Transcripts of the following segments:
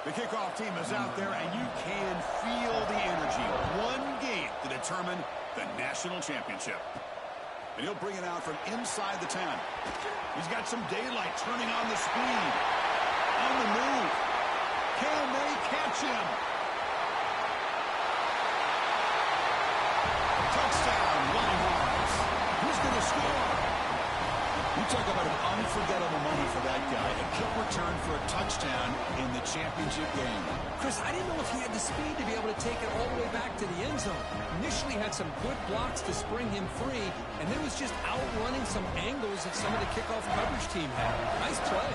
The kickoff team is out there, and you can feel the energy. One game to determine the national championship. And he'll bring it out from inside the 10. He's got some daylight, turning on the speed. On the move. Can they catch him? Touchdown, Longhorns. Who's going to score? You talk about an unforgettable moment for that guy. A kick return for a touchdown in the championship game. Chris, I didn't know if he had the speed to be able to take it all the way back to the end zone. Initially had some good blocks to spring him free, and then was just outrunning some angles that some of the kickoff coverage team had. Nice play.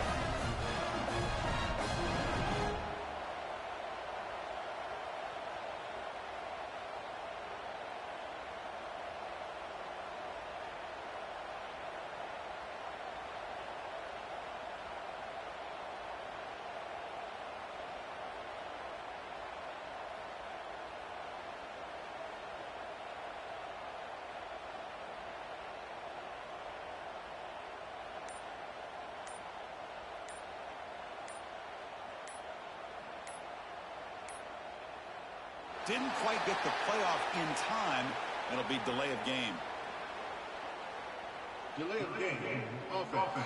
Didn't quite get the playoff in time. It'll be delay of game. Delay of game. Offense.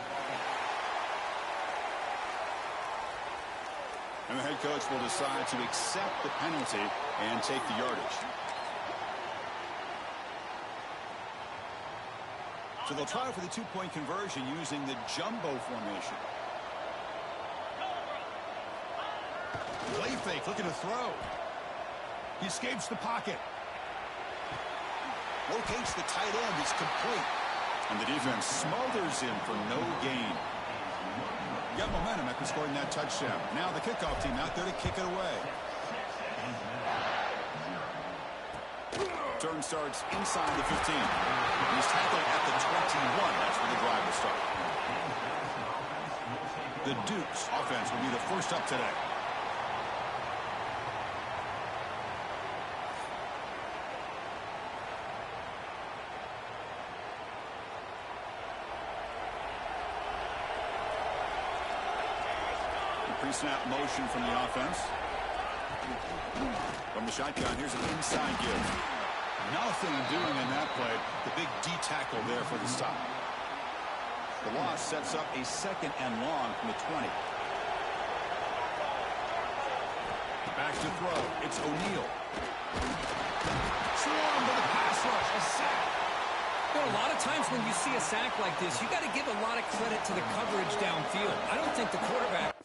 And the head coach will decide to accept the penalty and take the yardage. So they'll try for the two-point conversion using the jumbo formation. Play fake, looking to throw. He escapes the pocket. Locates the tight end. It's complete. And the defense smothers him for no gain. Got momentum after scoring that touchdown. Now the kickoff team out there to kick it away. Turn starts inside the 15. He's tackled at the 21. That's where the drive will start. The Dukes offense will be the first up today. Pre-snap motion from the offense. From the shotgun, here's an inside give. Nothing doing in that play. The big D tackle there for the stop. The loss sets up a second and long from the 20. Back to throw. It's O'Neal. Swarmed by the pass rush. A sack. You know, a lot of times when you see a sack like this, you got to give a lot of credit to the coverage downfield. I don't think the quarterback...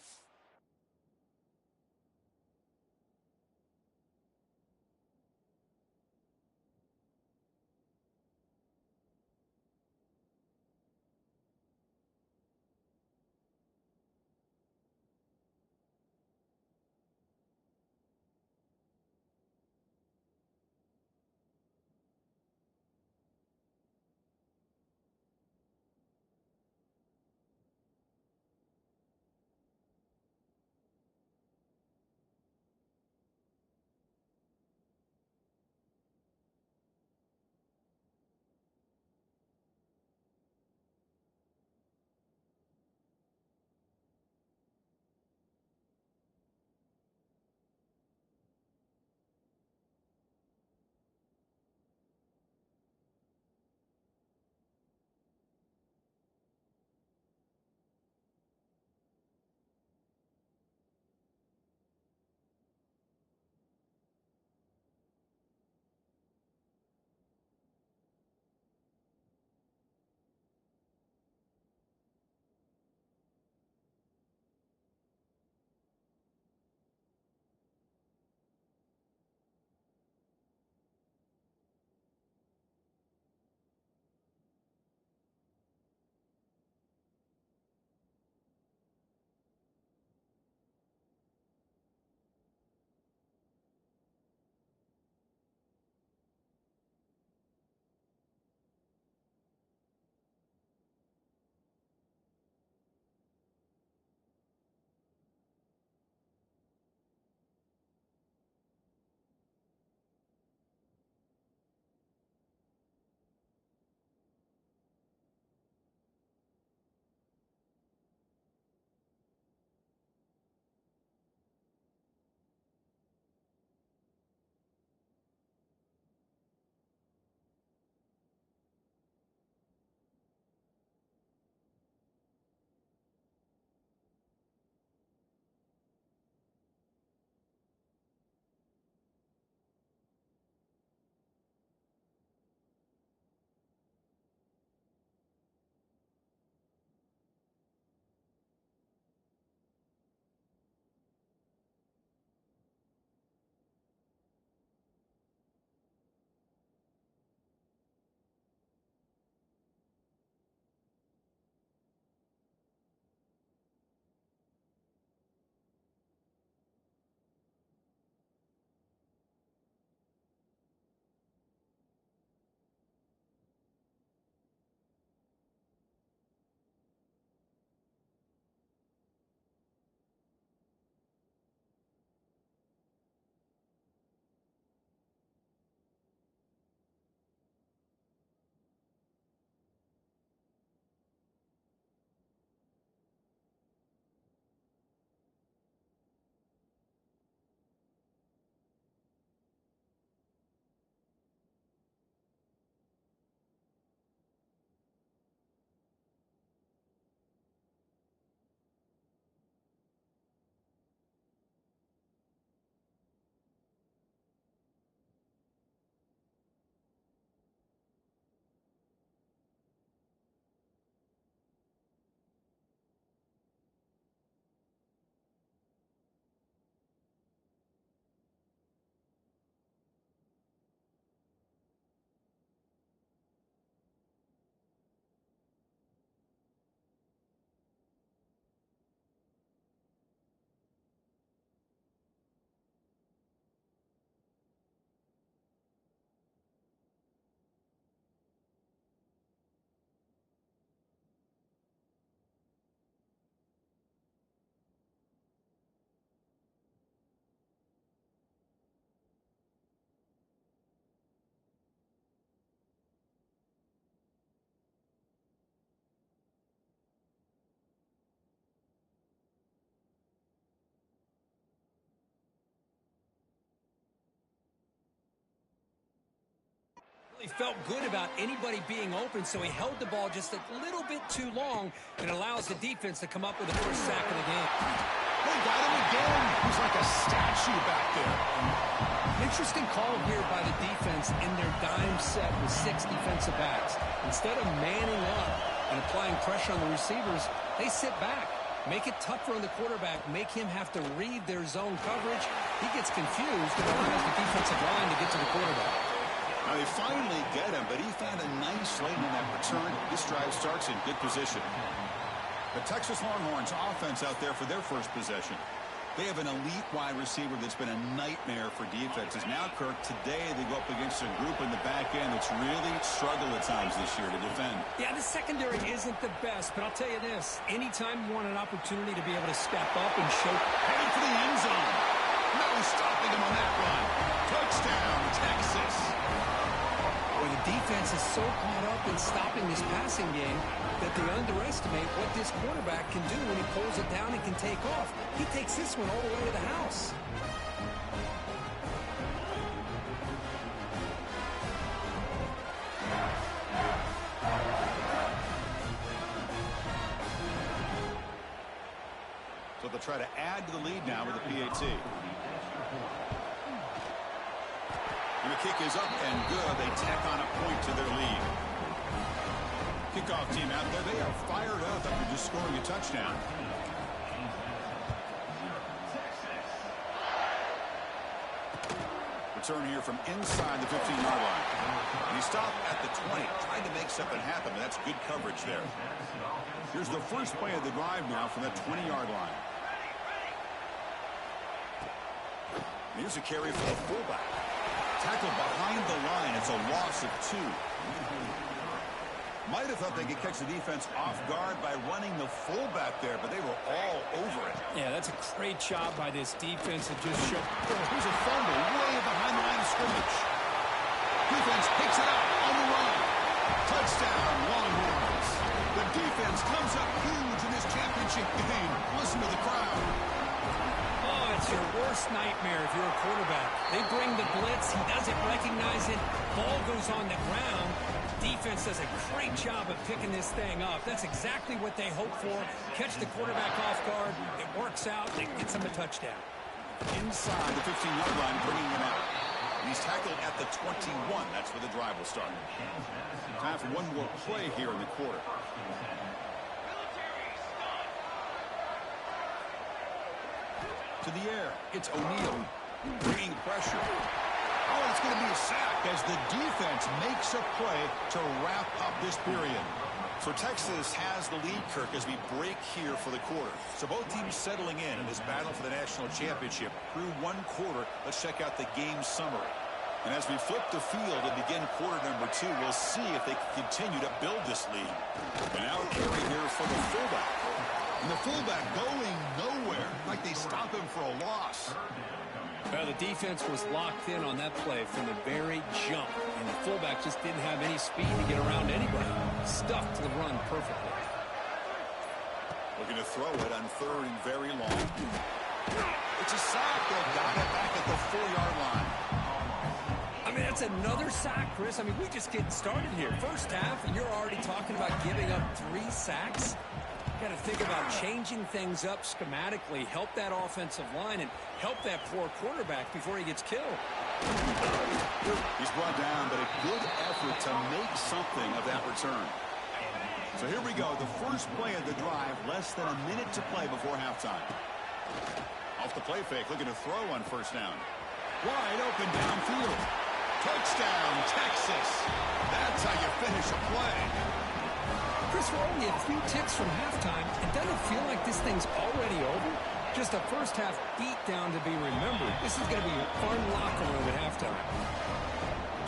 felt good about anybody being open, so he held the ball just a little bit too long and allows the defense to come up with the first sack of the game. They got him again. He's like a statue back there. Interesting call here by the defense in their dime set with 6 defensive backs. Instead of manning up and applying pressure on the receivers, they sit back. Make it tougher on the quarterback. Make him have to read their zone coverage. He gets confused and allows the defensive line to get to the quarterback. Now they finally get him, but he found a nice lane in that return. This drive starts in good position. The Texas Longhorns offense out there for their first possession. They have an elite wide receiver that's been a nightmare for defenses. Now, Kirk, today they go up against a group in the back end that's really struggled at times this year to defend. Yeah, the secondary isn't the best, but I'll tell you this. Anytime you want an opportunity to be able to step up and show... Headed for the end zone. No stopping him on that run. Touchdown, Texas. Well, the defense is so caught up in stopping this passing game that they underestimate what this quarterback can do when he pulls it down and can take off. He takes this one all the way to the house. So they'll try to add to the lead now with the PAT. And the kick is up and good. They tack on a point to their lead. Kickoff team out there, they are fired up after just scoring a touchdown. Return here from inside the 15-yard line. And he stopped at the 20, trying to make something happen. That's good coverage there. Here's the first play of the drive now from that 20-yard line. Here's a carry for the fullback. Tackled behind the line. It's a loss of 2. Might have thought they could catch the defense off guard by running the fullback there, but they were all over it. Yeah, that's a great job by this defense to just show. Here's a fumble way behind the line of scrimmage. Defense picks it up on the run. Touchdown, Longhorns. The defense comes up huge in this championship game. Listen to the crowd. Oh, it's your worst nightmare if you're a quarterback. They bring the blitz. He doesn't recognize it. Ball goes on the ground. Defense does a great job of picking this thing up. That's exactly what they hope for. Catch the quarterback off guard. It works out. It gets them a touchdown. Inside the 15-yard line, bringing him out. And he's tackled at the 21. That's where the drive will start. Time for one more play here in the quarter. To the air. It's O'Neal bringing pressure. Oh, it's going to be a sack as the defense makes a play to wrap up this period. So Texas has the lead, Kirk, as we break here for the quarter. So both teams settling in this battle for the national championship. Through one quarter, let's check out the game summary. And as we flip the field and begin quarter number 2, we'll see if they can continue to build this lead. And now a carry here for the fullback. And the fullback going nowhere, like they stop him for a loss. Well, the defense was locked in on that play from the very jump, and the fullback just didn't have any speed to get around anybody. Stuffed the run perfectly. Looking to throw it on 3rd and very long. It's a sack. They got it back at the 4-yard line. I mean, that's another sack, Chris. I mean, we're just getting started here. First half, and you're already talking about giving up 3 sacks. Got to think about changing things up schematically, help that offensive line, and help that poor quarterback before he gets killed. He's brought down, but a good effort to make something of that return. So here we go, the first play of the drive, less than a minute to play before halftime. Off the play fake, looking to throw on first down. Wide open downfield. Touchdown, Texas. That's how you finish a play. Chris, we're only a few ticks from halftime. It doesn't feel like this thing's already over. Just a first half beatdown to be remembered. This is going to be a fun locker room at halftime.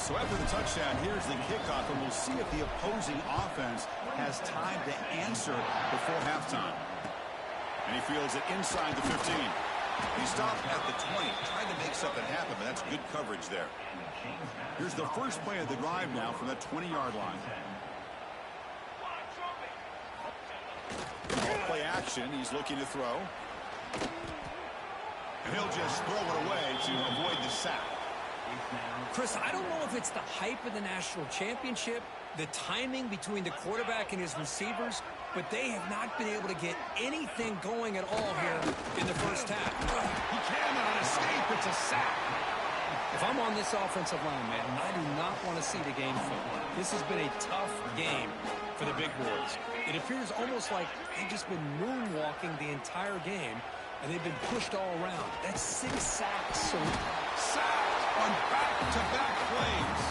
So after the touchdown, here's the kickoff, and we'll see if the opposing offense has time to answer before halftime. And he fields it inside the 15. He stopped at the 20, trying to make something happen, but that's good coverage there. Here's the first play of the drive now from the 20-yard line. Play action. He's looking to throw. And he'll just throw it away to avoid the sack. Chris, I don't know if it's the hype of the national championship, the timing between the quarterback and his receivers, but they have not been able to get anything going at all here in the first half. He cannot escape. It's a sack. If I'm on this offensive line, man, I do not want to see the game flip. This has been a tough game for the big boys. It appears almost like they've just been moonwalking the entire game, and they've been pushed all around. That's 6 sacks. So Sacked on back-to-back plays.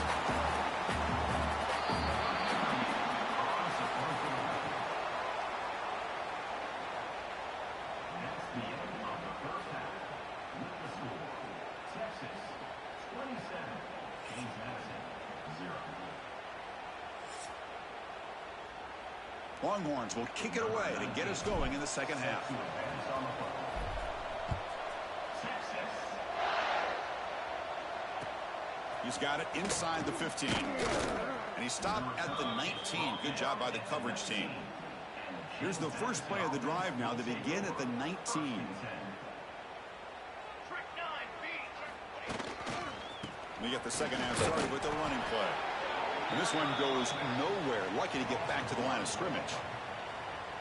Longhorns will kick it away to get us going in the second half. He's got it inside the 15. And he stopped at the 19. Good job by the coverage team. Here's the first play of the drive now. They begin at the 19. We get the second half started with the running play. And this one goes nowhere. Lucky to get back to the line of scrimmage.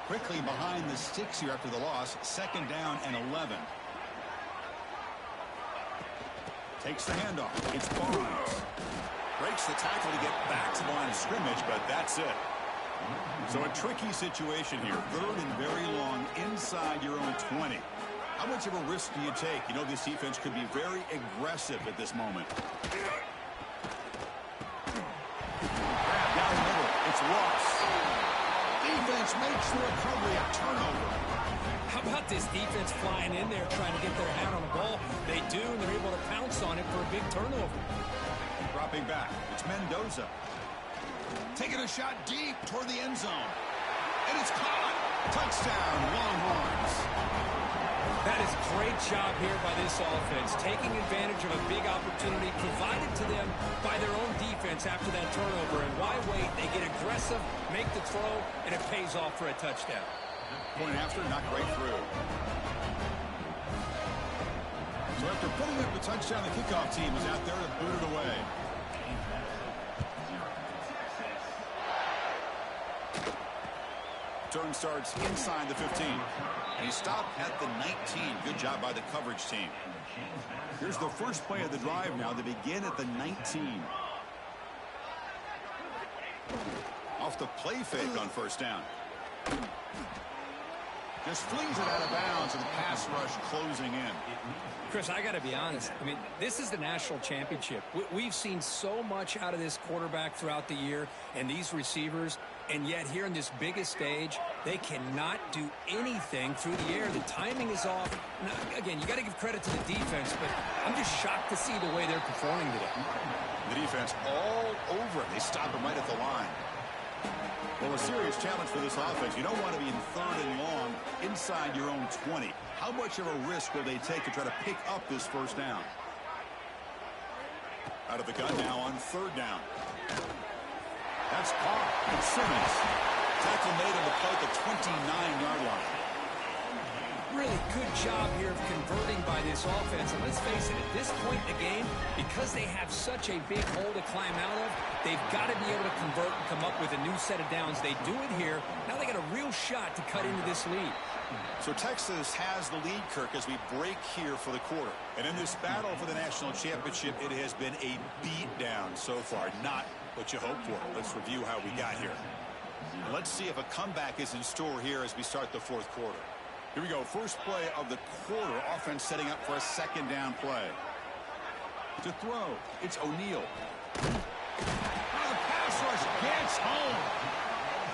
Quickly behind the sticks here after the loss. Second down and 11. Takes the handoff. It's Barnes. Breaks the tackle to get back to the line of scrimmage, but that's it. So a tricky situation here. Third and very long inside your own 20. How much of a risk do you take? You know this defense could be very aggressive at this moment. Down the middle, it's Ross. Defense makes the recovery a turnover. how about this defense flying in there trying to get their hand on the ball? They do, and they're able to pounce on it for a big turnover. Dropping back, it's Mendoza. Taking a shot deep toward the end zone. And it's caught. Touchdown, Longhorns. That is a great job here by this offense, taking advantage of a big opportunity provided to them by their own defense after that turnover. And why wait? They get aggressive, make the throw, and it pays off for a touchdown. Point after, not quite through. So after putting up the touchdown, the kickoff team is out there to boot it away. Turn starts inside the 15. And he stopped at the 19. Good job by the coverage team. Here's the first play of the drive now. They begin at the 19. Off the play fake on first down. Just flings it out of bounds, and the pass rush closing in. Chris, I got to be honest. I mean, this is the national championship. We've seen so much out of this quarterback throughout the year and these receivers, and yet here in this biggest stage, they cannot do anything through the air. The timing is off. Now, again, you got to give credit to the defense, but I'm just shocked to see the way they're performing today. The defense all over it. They stop him right at the line. Well, a serious challenge for this offense. You don't want to be in third and long inside your own 20. How much of a risk will they take to try to pick up this first down? Out of the gun now on third down. That's caught. And Simmons. Tackle made on the play at the 29-yard line. Really good job here of converting by this offense. And let's face it, at this point in the game, because they have such a big hole to climb out of, they've got to be able to convert and come up with a new set of downs. They do it here. Now they got a real shot to cut into this lead. So Texas has the lead, Kirk, as we break here for the quarter. And in this battle for the national championship, it has been a beatdown so far. Not what you hope for. Let's review how we got here. Let's see if a comeback is in store here as we start the fourth quarter. Here we go. First play of the quarter. Offense setting up for a second down play. To throw, it's O'Neal. The pass rush gets home.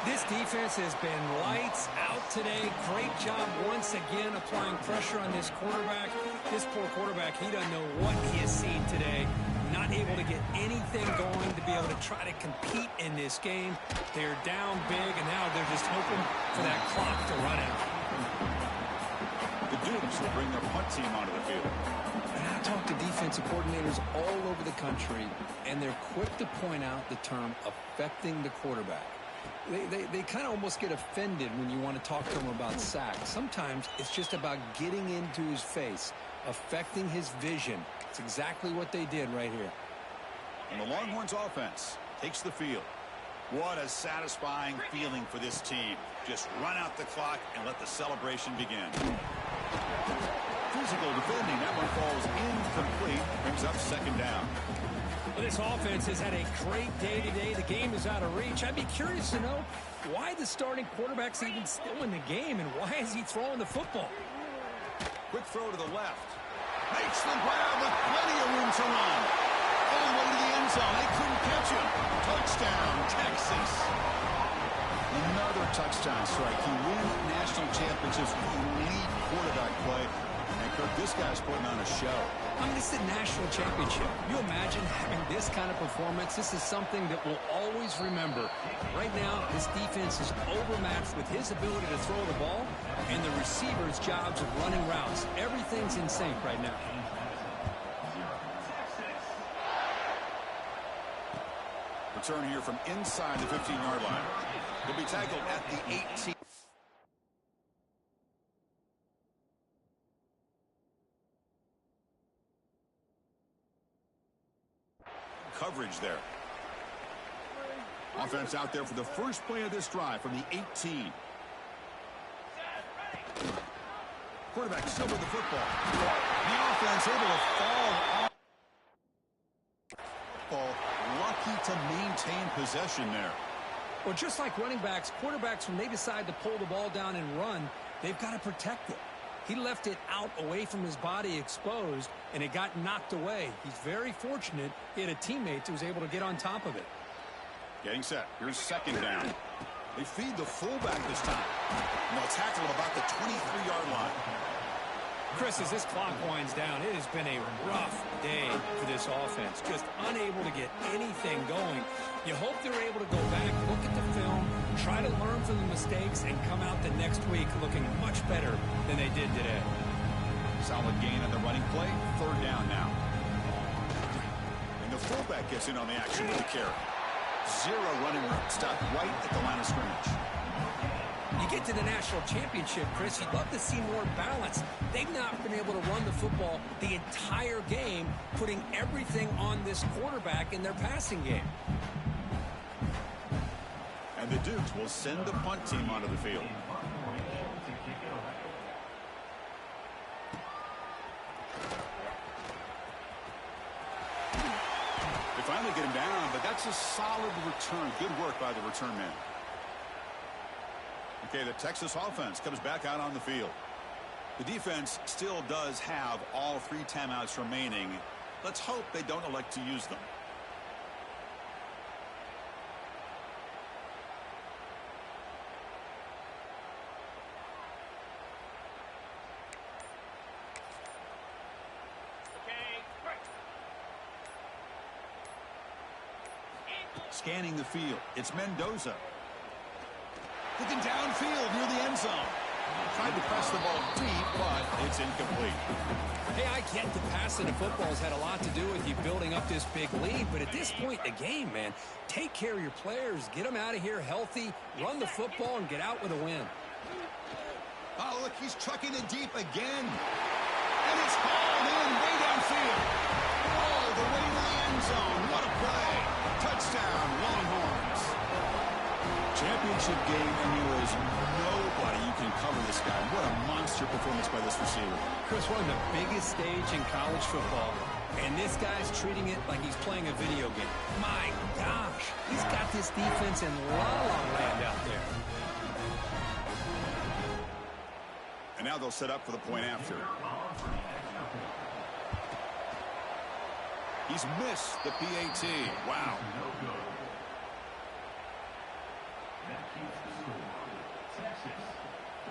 This defense has been lights out today. Great job once again applying pressure on this quarterback. This poor quarterback, he doesn't know what he has seen today. Not able to get anything going to be able to try to compete in this game. They're down big, and now they're just hoping for that clock to run out. The Dukes will bring their punt team onto the field. And I talk to defensive coordinators all over the country, and they're quick to point out the term affecting the quarterback. They kind of almost get offended when you want to talk to them about sacks. Sometimes it's just about getting into his face, affecting his vision. It's exactly what they did right here. And the Longhorns offense takes the field. What a satisfying feeling for this team. Just run out the clock and let the celebration begin. Physical defending. That one falls incomplete. Brings up second down. Well, this offense has had a great day today. The game is out of reach. I'd be curious to know why the starting quarterback's even still in the game and why is he throwing the football? Quick throw to the left. Makes the grab with plenty of room to run. All the way to the end zone. They couldn't catch him. Touchdown, Texas. Another touchdown strike. You win national championships with elite quarterback play. And Kirk, this guy's putting on a show. I mean, it's a national championship. You imagine having this kind of performance? This is something that we'll always remember. Right now, this defense is overmatched with his ability to throw the ball and the receivers' jobs of running routes. Everything's in sync right now. Return here from inside the 15-yard line. He'll be tackled at the 18. Coverage there. Offense out there for the first play of this drive from the 18. Quarterback still with the football. The offense able to fall off. Lucky to maintain possession there. Well, just like running backs, quarterbacks, when they decide to pull the ball down and run, they've got to protect it. He left it out away from his body exposed, and it got knocked away. He's very fortunate he had a teammate who was able to get on top of it. Getting set. Here's second down. They feed the fullback this time. And they'll tackle him about the 23-yard line. Chris, as this clock winds down, it has been a rough day for this offense. Just unable to get anything going. You hope they're able to go back, look at the film, try to learn from the mistakes, and come out the next week looking much better than they did today. Solid gain on the running play. Third down now. And the fullback gets in on the action with the carry. Zero running room. Stopped right at the line of scrimmage. You get to the national championship, Chris, you'd love to see more balance. They've not been able to run the football the entire game, putting everything on this quarterback in their passing game. And the Dukes will send the punt team onto the field. They finally get him down, but that's a solid return. Good work by the return man. Okay, the Texas offense comes back out on the field. The defense still does have all 3 timeouts remaining. Let's hope they don't elect to use them. Scanning the field. It's Mendoza. Looking downfield near the end zone. Tried to press the ball deep, but it's incomplete. Hey, I get the passing of football's had a lot to do with you building up this big lead, but at this point in the game, man, take care of your players. Get them out of here healthy, run the football, and get out with a win. Oh, look, he's chucking it deep again. And it's hauled in way downfield. All the way to the end zone. What a play. Touchdown, Longhorns. Championship game, and there is nobody you can cover this guy. What a monster performance by this receiver. Chris, one of the biggest stage in college football, and this guy's treating it like he's playing a video game. My gosh, he's got this defense in la-la land out there. And now they'll set up for the point after. He's missed the PAT. Wow.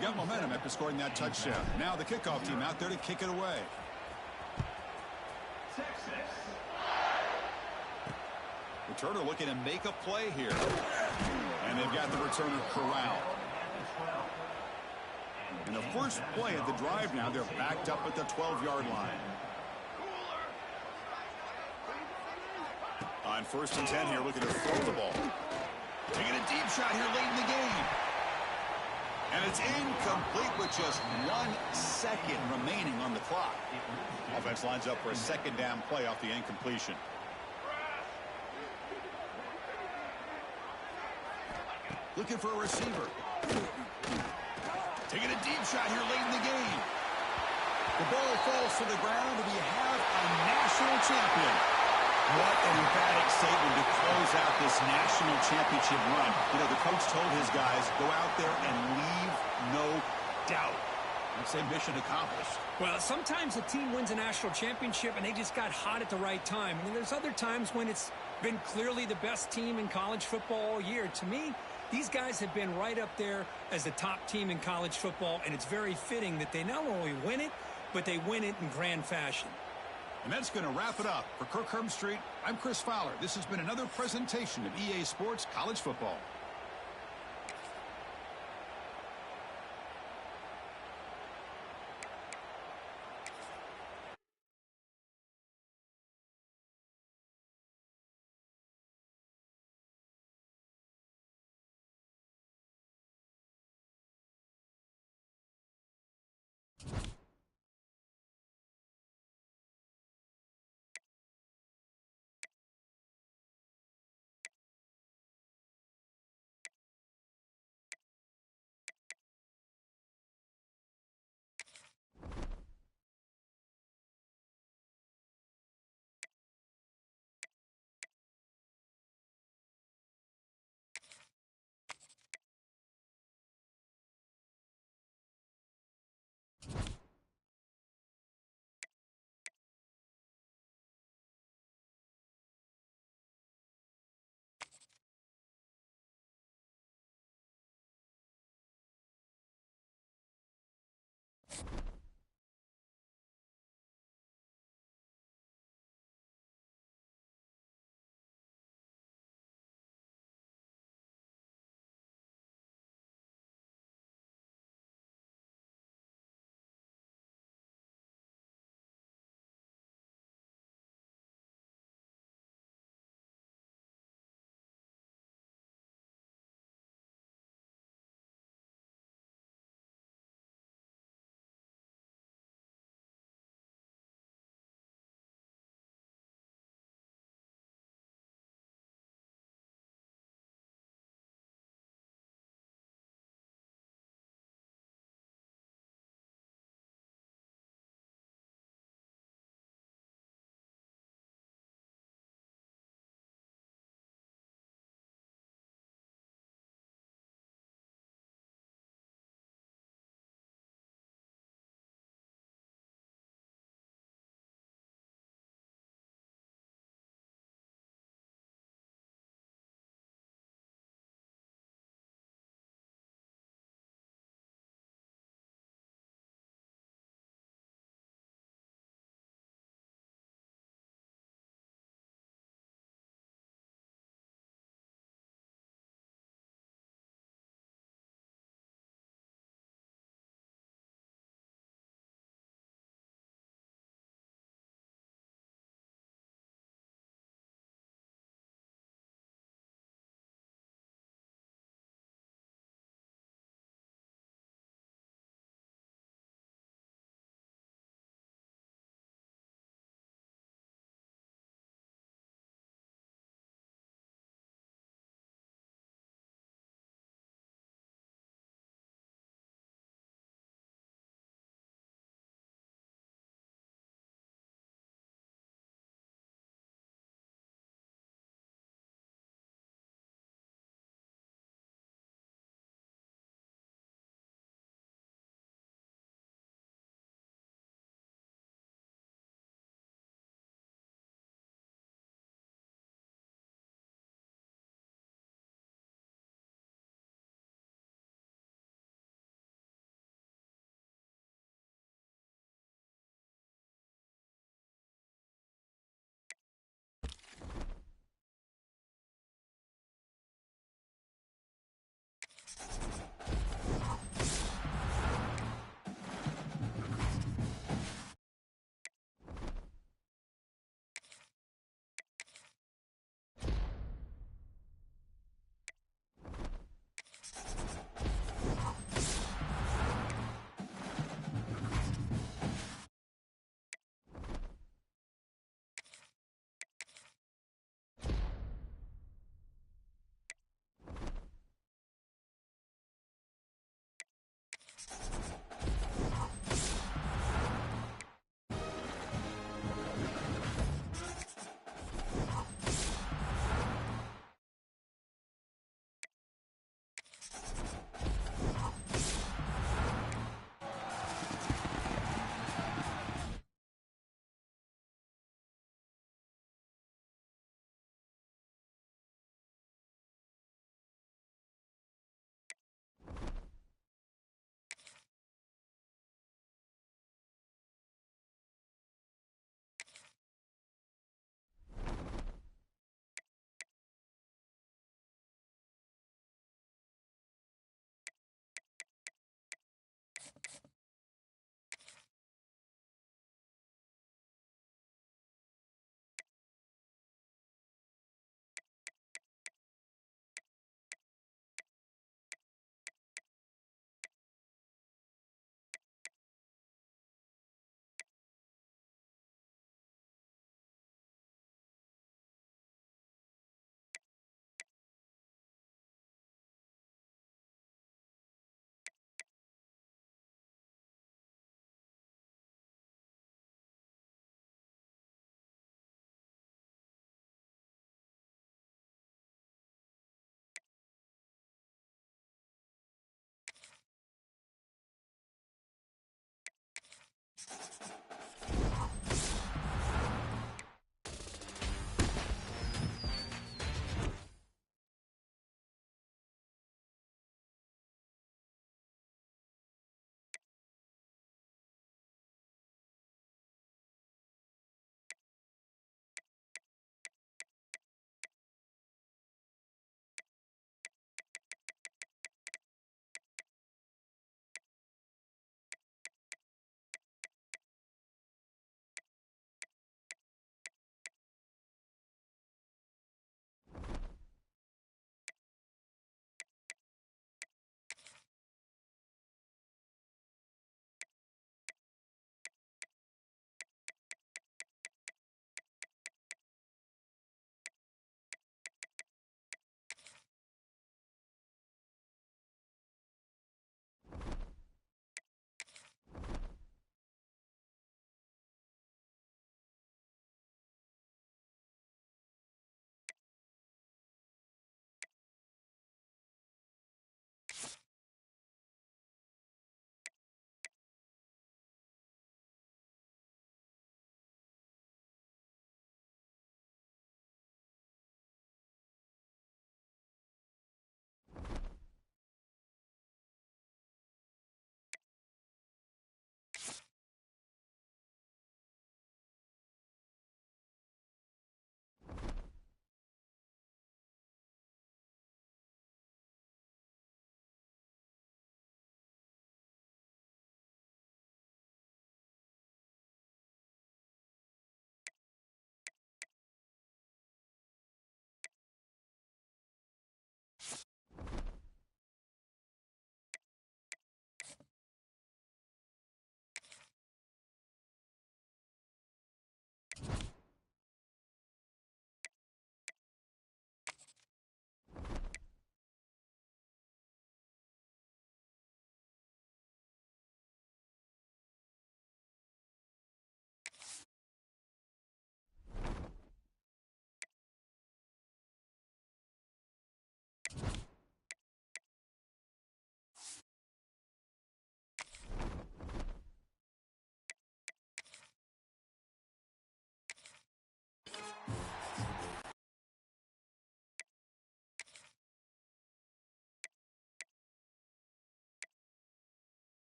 Got momentum after scoring that touchdown. Now the kickoff team out there to kick it away. Returner looking to make a play here. And they've got the returner corralled. In the first play of the drive now, they're backed up at the 12-yard line. On 1st and 10 here, looking to throw the ball. Taking a deep shot here late in the game. And it's incomplete with just 1 second remaining on the clock. Offense lines up for a second down play off the incompletion. Looking for a receiver. Taking a deep shot here late in the game. The ball falls to the ground, and we have a national champion. What an emphatic statement to close out this national championship run. You know, the coach told his guys, go out there and leave no doubt. I'd say mission accomplished. Well, sometimes a team wins a national championship and they just got hot at the right time. And then there's other times when it's been clearly the best team in college football all year. To me, these guys have been right up there as the top team in college football, and it's very fitting that they not only win it, but they win it in grand fashion. And that's going to wrap it up. For Kirk Herbstreit, I'm Chris Fowler. This has been another presentation of EA Sports College Football.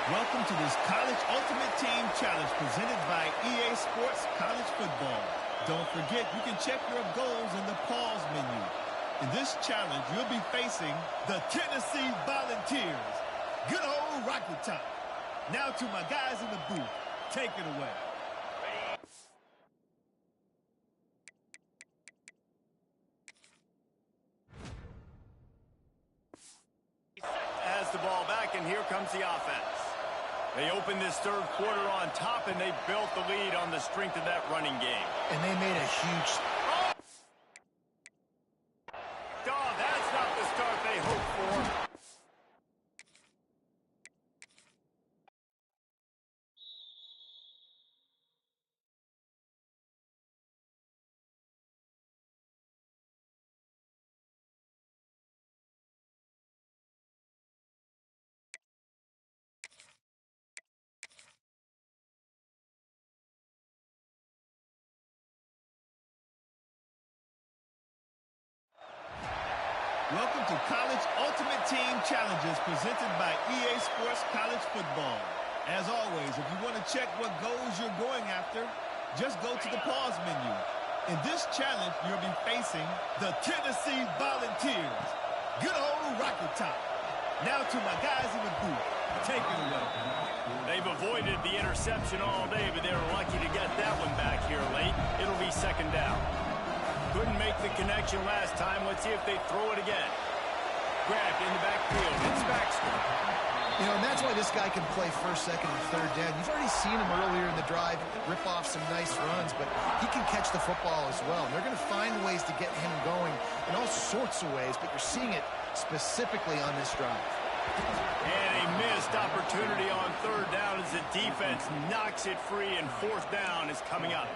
Welcome to this College Ultimate Team Challenge presented by EA Sports College Football. Don't forget, you can check your goals in the pause menu. In this challenge, you'll be facing the Tennessee Volunteers. Good old Rocky Top. Now to my guys in the booth. Take it away. Has the ball back, and here comes the offense. They opened this third quarter on top, and they built the lead on the strength of that running game. And they made a huge... Oh, that's not the start they hoped for. Welcome to College Ultimate Team Challenges presented by EA Sports College Football. As always, if you want to check what goals you're going after, just go to the pause menu. In this challenge, you'll be facing the Tennessee Volunteers. Good old Rocky Top. Now to my guys in the booth. Take it away. They've avoided the interception all day, but they were lucky to get that one back here late. It'll be second down. Couldn't make the connection last time. Let's see if they throw it again. Grabbed in the backfield. It's Baxter. You know, and that's why this guy can play first, second, and third down. You've already seen him earlier in the drive rip off some nice runs, but he can catch the football as well. And they're going to find ways to get him going in all sorts of ways, but you're seeing it specifically on this drive. And a missed opportunity on third down as the defense knocks it free, and fourth down is coming up.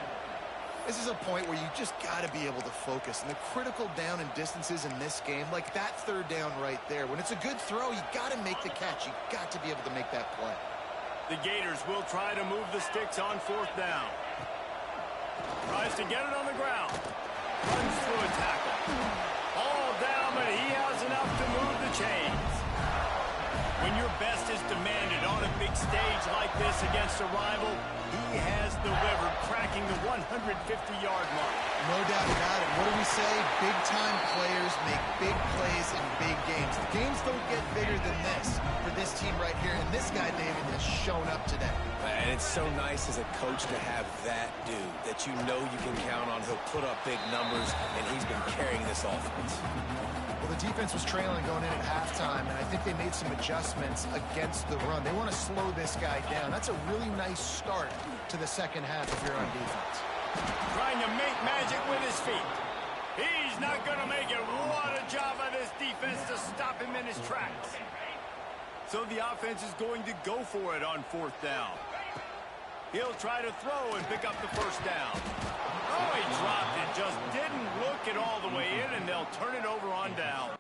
This is a point where you just got to be able to focus. And the critical down and distances in this game, like that third down right there, when it's a good throw, you got to make the catch. You got to be able to make that play. The Gators will try to move the sticks on fourth down. Tries to get it on the ground. Runs through a tackle. All down, but he has enough to move the chains. When your best is demanded on a big stage like this against a rival, he has delivered, cracking the 150-yard mark. No doubt about it. What do we say? Big-time players make big plays in big games. The games don't get bigger than this for this team right here. And this guy, David, has shown up today. And it's so nice as a coach to have that dude that you know you can count on. He'll put up big numbers, and he's been carrying this offense. Well, the defense was trailing going in at halftime, and I think they made some adjustments against the run. They want to slow this guy down. That's a really nice start to the second half if you're on defense. Trying to make magic with his feet. He's not going to make it. What a job by this defense to stop him in his tracks. So the offense is going to go for it on fourth down. He'll try to throw and pick up the first down. Oh, he dropped it. Just didn't look it all the way in, and they'll turn it over on down.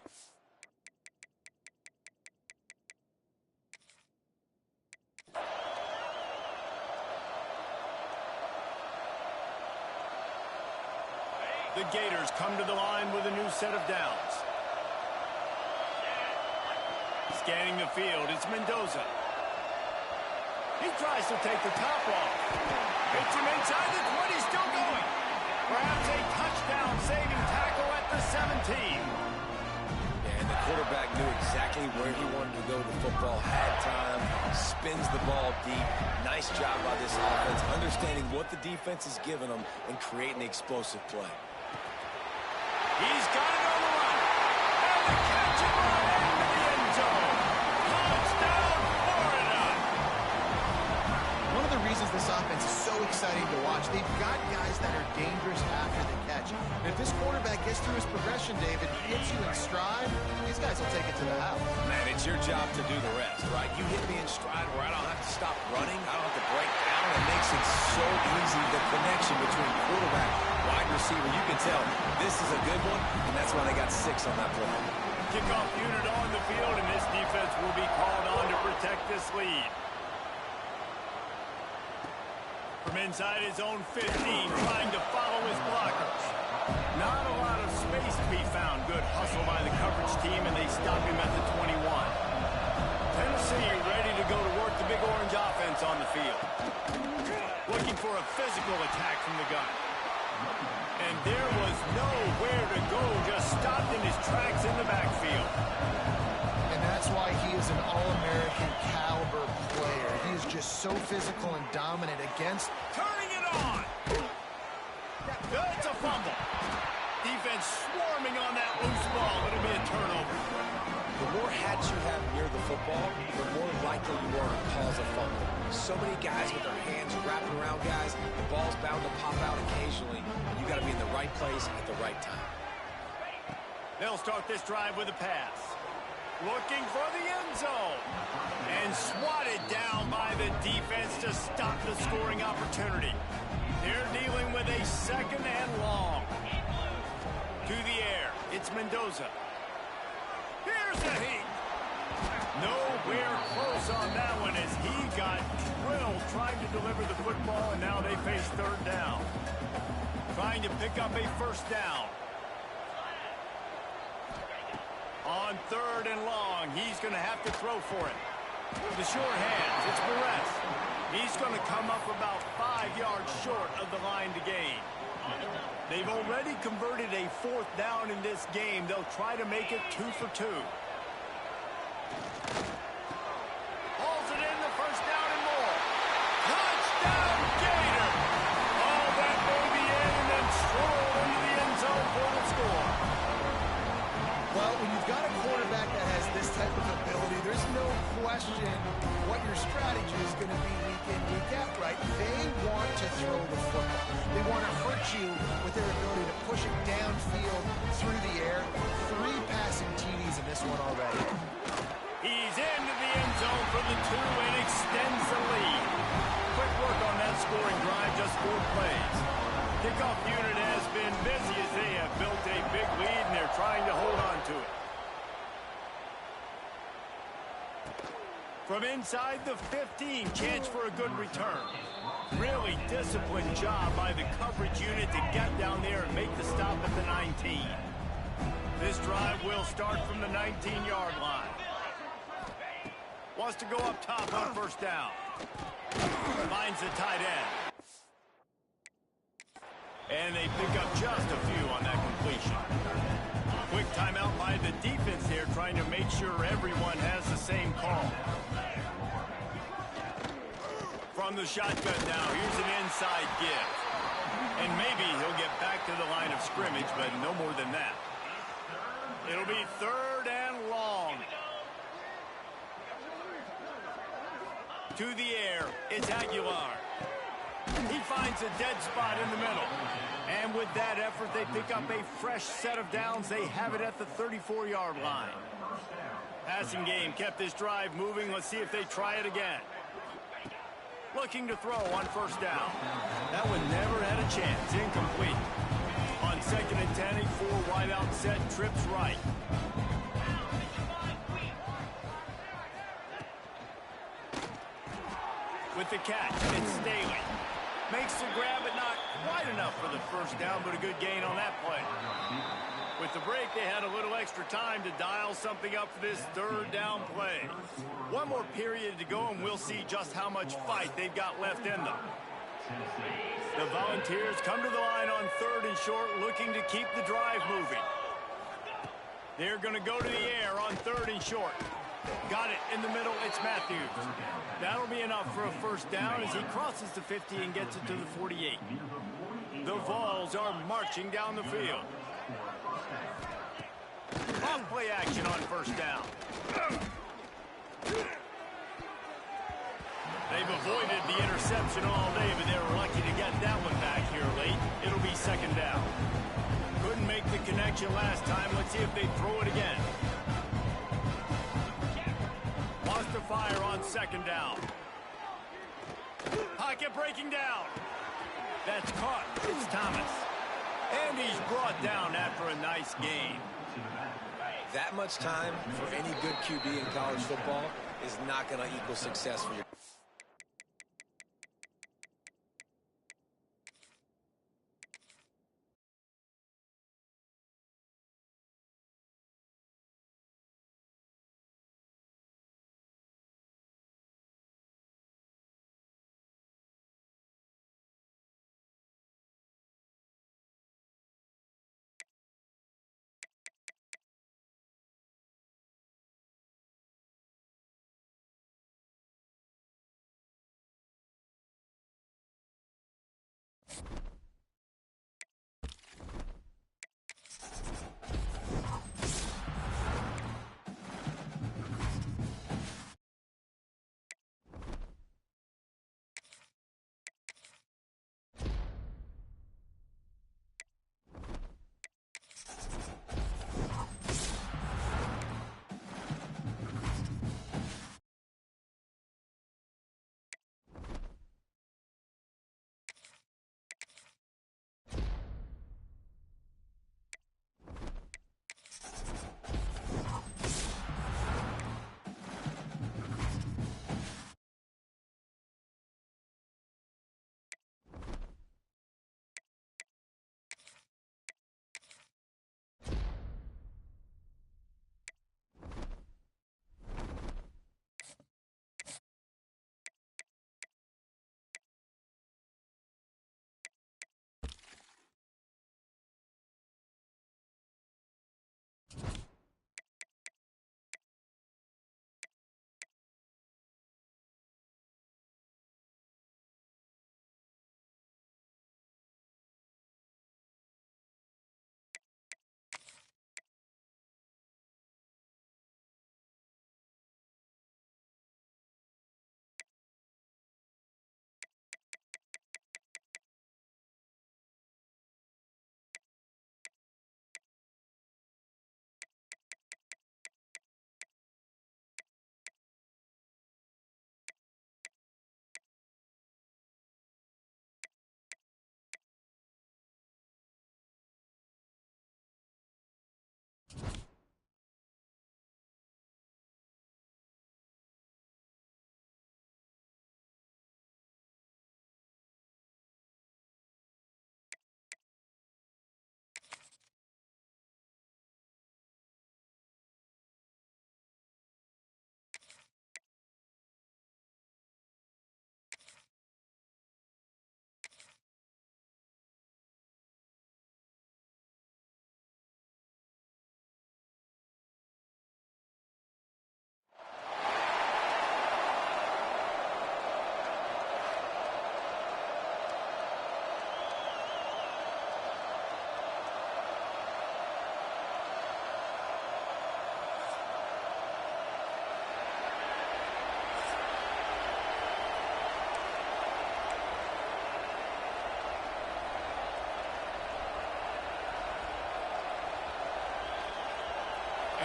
The Gators come to the line with a new set of downs. Scanning the field, it's Mendoza. He tries to take the top off. Hits him inside the 20, still going. Perhaps a touchdown-saving tackle at the 17. And the quarterback knew exactly where he wanted to go with the football, had time, spins the ball deep. Nice job by this offense, understanding what the defense is giving them and creating the explosive play. He's got it on the run. And the catch it right into the end zone. Touchdown, Florida. One of the reasons this offense is so exciting to watch, they've got guys that are dangerous after the catch. And if this quarterback gets through his progression, David, hits you in stride, these guys will take it to the house. Man, it's your job to do the rest, right? You hit me in stride where I don't have to stop running. I don't have to break down. It makes it so easy, the connection between quarterback, wide receiver. You can tell this is a good one, and that's why they got 6 on that play. Kickoff unit on the field, and this defense will be called on to protect this lead. From inside his own 15, trying to follow his blockers. Not a lot of space to be found. Good hustle by the coverage team, and they stop him at the 21. Tennessee ready to go to work the big looking for a physical attack from the gun. And there was nowhere to go, just stopped in his tracks in the backfield. And that's why he is an All-American caliber player. He is just so physical and dominant against... Turning it on! It's a fumble. Defense swarming on that loose ball. It'll be a turnover. The more hats you have near the football, the more likely you are to cause a fumble. So many guys with their hands wrapping around guys, the ball's bound to pop out occasionally. You got to be in the right place at the right time. They'll start this drive with a pass. Looking for the end zone. And swatted down by the defense to stop the scoring opportunity. They're dealing with a second and long. To the air, it's Mendoza. Here's the heat. Nowhere close on that one as he got drilled trying to deliver the football, and now they face third down. Trying to pick up a first down. On third and long, he's going to have to throw for it. The short hands, it's Perez. He's going to come up about 5 yards short of the line to gain. They've already converted a fourth down in this game. They'll try to make it 2 for 2. Hauls it in, the first down and more. Touchdown, Gator! Oh, that may be in, and then stroll into the end zone for the score. Well, when you've got a quarterback that has this type of ability, there's no question what your strategy is going to be week in, week out, right? They want to throw the football. They want to hurt you with their ability to push it downfield through the air. 3 passing TDs in this one already. He's into the end zone for the 2 and extends the lead. Quick work on that scoring drive, just 4 plays. Kickoff unit has been busy as they have built a big lead and they're trying to hold on to it. From inside the 15, chance for a good return. Really disciplined job by the coverage unit to get down there and make the stop at the 19. This drive will start from the 19-yard line. Wants to go up top on first down. Finds the tight end. And they pick up just a few on that completion. Quick timeout by the defense here, trying to make sure everyone has the same call. From the shotgun now, here's an inside give. And maybe he'll get back to the line of scrimmage, but no more than that. It'll be third and long. To the air, it's Aguilar. He finds a dead spot in the middle. And with that effort, they pick up a fresh set of downs. They have it at the 34-yard line. Passing game kept this drive moving. Let's see if they try it again. Looking to throw on first down. That one never had a chance. Incomplete. On second and 10, a 4 wideout set, trips right. With the catch, it's Staley. Makes the grab, but not quite enough for the first down, but a good gain on that play. With the break, they had a little extra time to dial something up for this third down play. One more period to go, and we'll see just how much fight they've got left in them. The Volunteers come to the line on third and short, looking to keep the drive moving. They're going to go to the air on third and short. Got it in the middle, it's Matthews. That'll be enough for a first down as he crosses the 50 and gets it to the 48. The Vols are marching down the field. Off play action on first down. They've avoided the interception all day, but they were lucky to get that one back here late. It'll be second down. Couldn't make the connection last time. Let's see if they throw it again. Wants to fire on second down. Pocket breaking down. That's caught. It's Thomas. And he's brought down after a nice gain. That much time for any good QB in college football is not going to equal success for your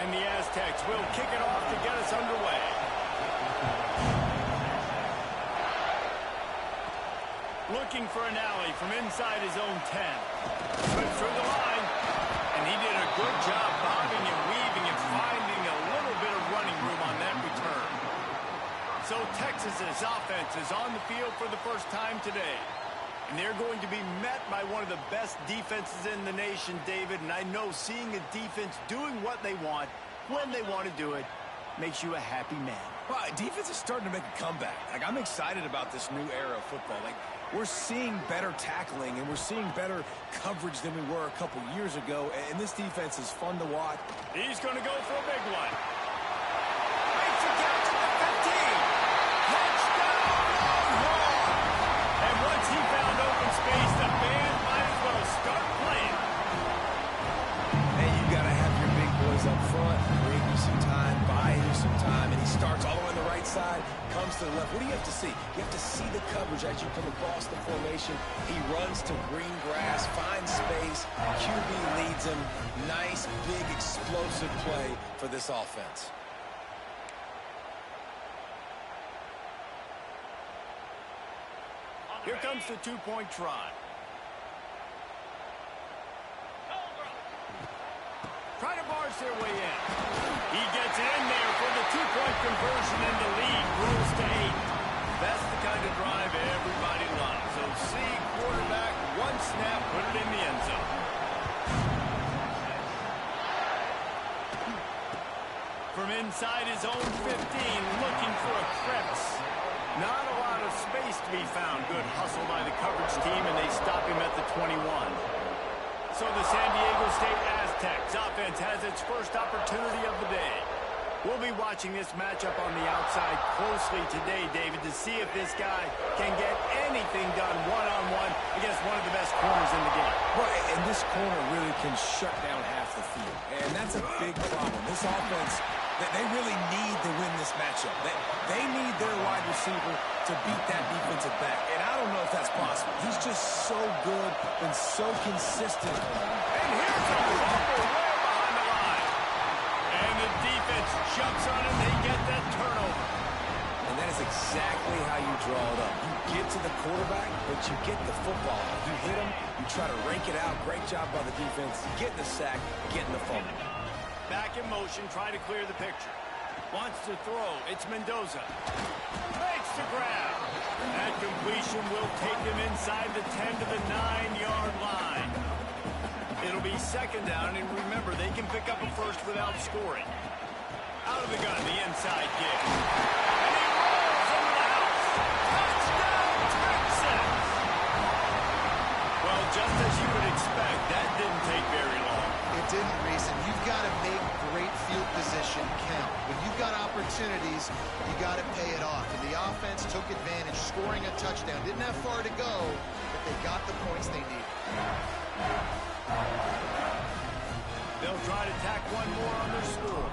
And the Aztecs will kick it off to get us underway. Looking for an alley from inside his own 10. Slips through the line. And he did a good job bobbing and weaving and finding a little bit of running room on that return. So Texas's offense is on the field for the first time today. And they're going to be met by one of the best defenses in the nation, David. And I know seeing a defense doing what they want, when they want to do it, makes you a happy man. Well, defense is starting to make a comeback. Like, I'm excited about this new era of football. Like, we're seeing better tackling, and we're seeing better coverage than we were a couple years ago. And this defense is fun to watch. He's going to go for a big one. Makes the catch at the 15. Touchdown, Longhorn! And once he found open space, the band might as well start playing. Hey, you got to have your big boys up front, bring you some time, buy you some time, and he starts all the way on the right side, comes to the left. What do you have to see? You have to see the coverage as you come across the formation. He runs to green grass, finds space, QB leads him. Nice, big, explosive play for this offense. Here comes the two-point try. Try to barge their way in. He gets it in there for the two-point conversion, and the lead grows to 8. That's the kind of drive everybody loves. So see quarterback, one snap, put it in the end zone. From inside his own 15, looking for a crevice. Not a lot of space to be found. Good hustle by the coverage team, and they stop him at the 21. So the San Diego State Aztecs offense has its first opportunity of the day. We'll be watching this matchup on the outside closely today, David, to see if this guy can get anything done one-on-one against one of the best corners in the game. Right, and this corner really can shut down half the field. And that's a big problem. This offense, they really need to win this matchup. They need their wide receiver to beat that defensive back. And I don't know if that's possible. He's just so good and so consistent. And here's a fumble way behind the line. And the defense jumps on him. They get that turnover. And that is exactly how you draw it up. You get to the quarterback, but you get the football. You hit him, you try to rake it out. Great job by the defense. Getting the sack, getting the fumble. Back in motion, try to clear the picture. Wants to throw. It's Mendoza. Makes the grab. That completion will take him inside the 10 to the 9-yard line. It'll be second down, and remember, they can pick up a first without scoring. Out of the gun, the inside kick. And he rolls into the house. Touchdown, Texas! Well, just as you would expect, that didn't take very long. It didn't, Reese, and you've got to make great field position count. When you've got opportunities, you got to pay it off. And the offense took advantage, scoring a touchdown. Didn't have far to go, but they got the points they needed. They'll try to tack one more on their score.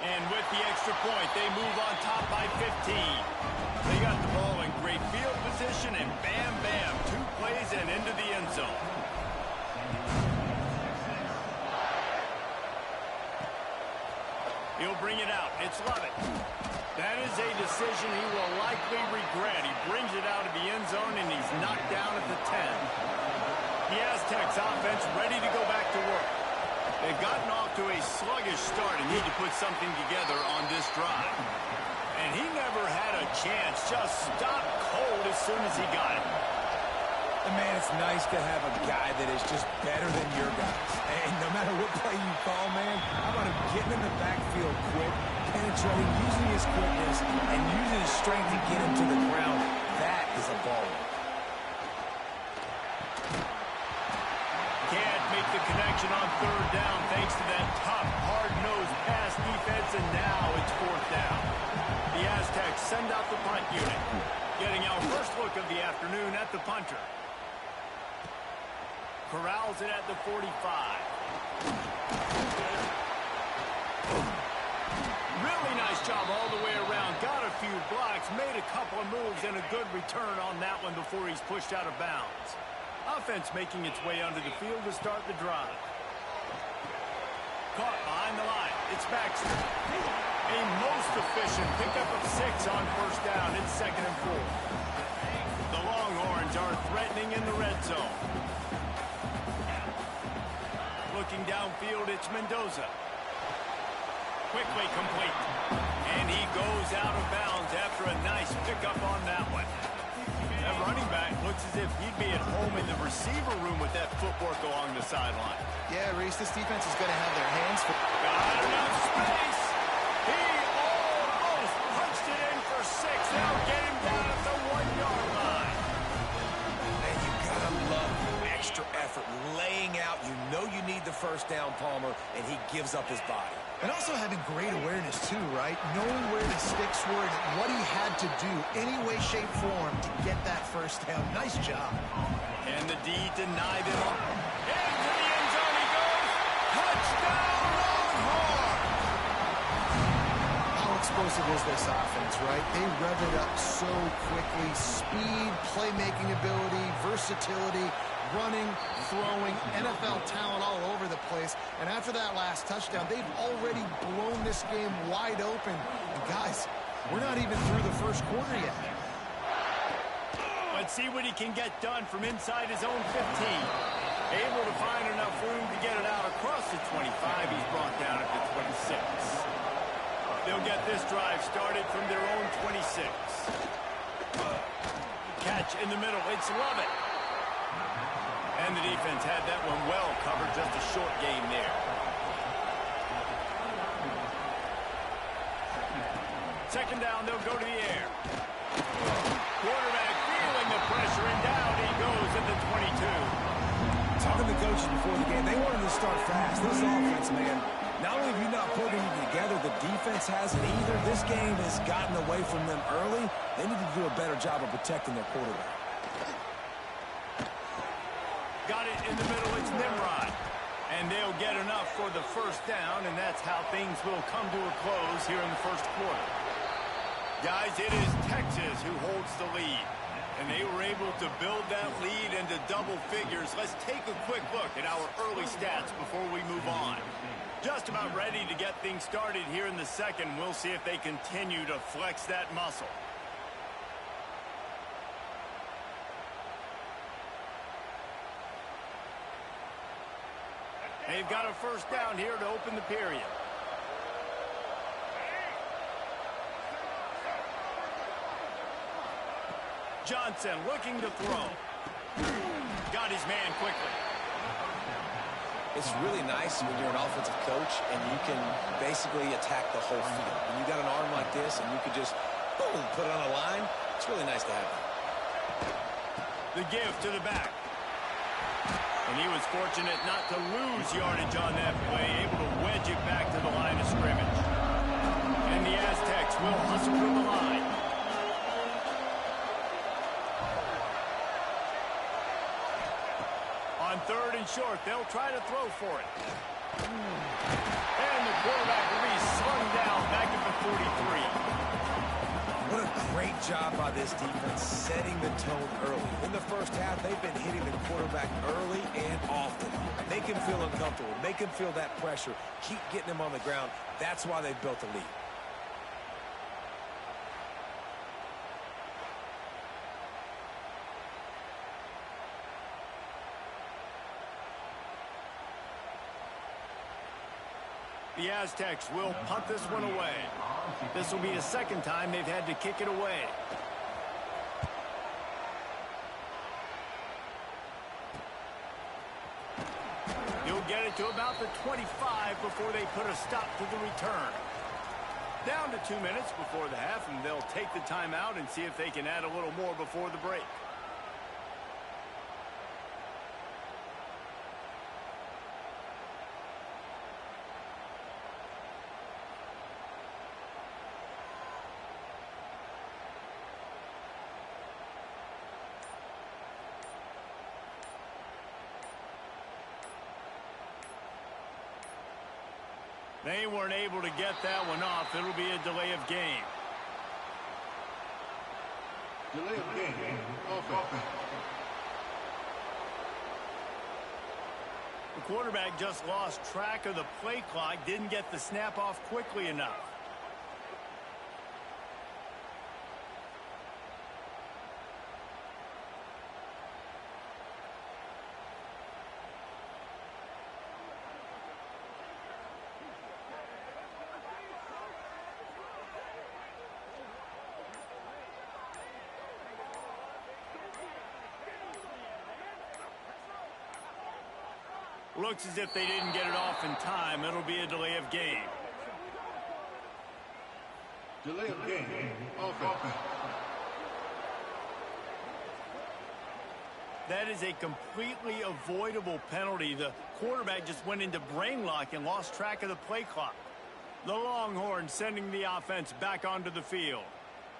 And with the extra point, they move on top by 15. They got the ball in great field position, and bam, bam, 2 plays and into the end zone. He'll bring it out. It's Lovett. That is a decision he will likely regret. He brings it out of the end zone, and he's knocked down at the 10. The Aztecs offense ready to go back to work. They've gotten off to a sluggish start and need to put something together on this drive. And he never had a chance. Just stopped cold as soon as he got it. And man, it's nice to have a guy that is just better than your guys. And no matter what play you call, man, how about him getting in the backfield quick, penetrating, using his quickness, and using his strength to get him to the ground. That is a baller. Can't make the connection on third down thanks to that tough, hard-nosed pass defense, and now it's fourth down. The Aztecs send out the punt unit, getting our first look of the afternoon at the punter. Corrals it at the 45. Really nice job all the way around. Got a few blocks, made a couple of moves, and a good return on that one before he's pushed out of bounds. Offense making its way onto the field to start the drive. Caught behind the line. It's Baxter. A most efficient pickup of 6 on first down. It's 2nd and 4. The Longhorns are threatening in the red zone. Looking downfield, it's Mendoza. Quickly complete. And he goes out of bounds after a nice pickup on that one. That running back looks as if he'd be at home in the receiver room with that footwork along the sideline. Yeah, Reese, this defense is going to have their hands full. Got enough space. He almost punched it in for 6. They'll get him down at the 1-yard line. And you gotta love the extra effort laying out. You know you need the first down, Palmer, and he gives up his body. And also having great awareness, too, right? Knowing where the sticks were and what he had to do, any way, shape, form, to get that first down. Nice job. And the D denied him. Into the end zone he goes. Touchdown, Longhorn! How explosive is this offense, right? They rev it up so quickly. Speed, playmaking ability, versatility, running, throwing, NFL talent all over the place. And after that last touchdown, they've already blown this game wide open. And guys, we're not even through the first quarter yet. Let's see what he can get done from inside his own 15. Able to find enough room to get it out across the 25. He's brought down at the 26. They'll get this drive started from their own 26. Catch in the middle. It's Lovett. And the defense had that one well covered. Just a short game there. Second down, they'll go to the air. Quarterback feeling the pressure, and down he goes at the 22. Talking to coaches before the game, they wanted to start fast. This offense, man, not only have you not put it together, the defense hasn't either. This game has gotten away from them early. They need to do a better job of protecting their quarterback. Got it in the middle, it's Nimrod. And they'll get enough for the first down, and that's how things will come to a close here in the first quarter. Guys, it is Texas who holds the lead. And they were able to build that lead into double figures. Let's take a quick look at our early stats before we move on. Just about ready to get things started here in the second. We'll see if they continue to flex that muscle. They've got a first down here to open the period. Johnson looking to throw. Got his man quickly. It's really nice when you're an offensive coach and you can basically attack the whole field. When you got an arm like this and you can just, boom, put it on a line, it's really nice to have that. The give to the back. And he was fortunate not to lose yardage on that play, able to wedge it back to the line of scrimmage. And the Aztecs will hustle to the line. On third and short, they'll try to throw for it. And the quarterback will be slung down back at the 43. What a great job by this defense setting the tone early. In the first half, they've been hitting the quarterback early and often. Make him feel uncomfortable. Make him feel that pressure. Keep getting him on the ground. That's why they've built a lead. The Aztecs will punt this one away. This will be the second time they've had to kick it away. He'll get it to about the 25 before they put a stop to the return. Down to 2 minutes before the half, and they'll take the timeout and see if they can add a little more before the break. They weren't able to get that one off. It'll be a delay of game. Delay of game. Offense. The quarterback just lost track of the play clock, didn't get the snap off quickly enough. Looks as if they didn't get it off in time. It'll be a delay of game. Delay of game. Offense. That is a completely avoidable penalty. The quarterback just went into brain lock and lost track of the play clock. The Longhorns sending the offense back onto the field.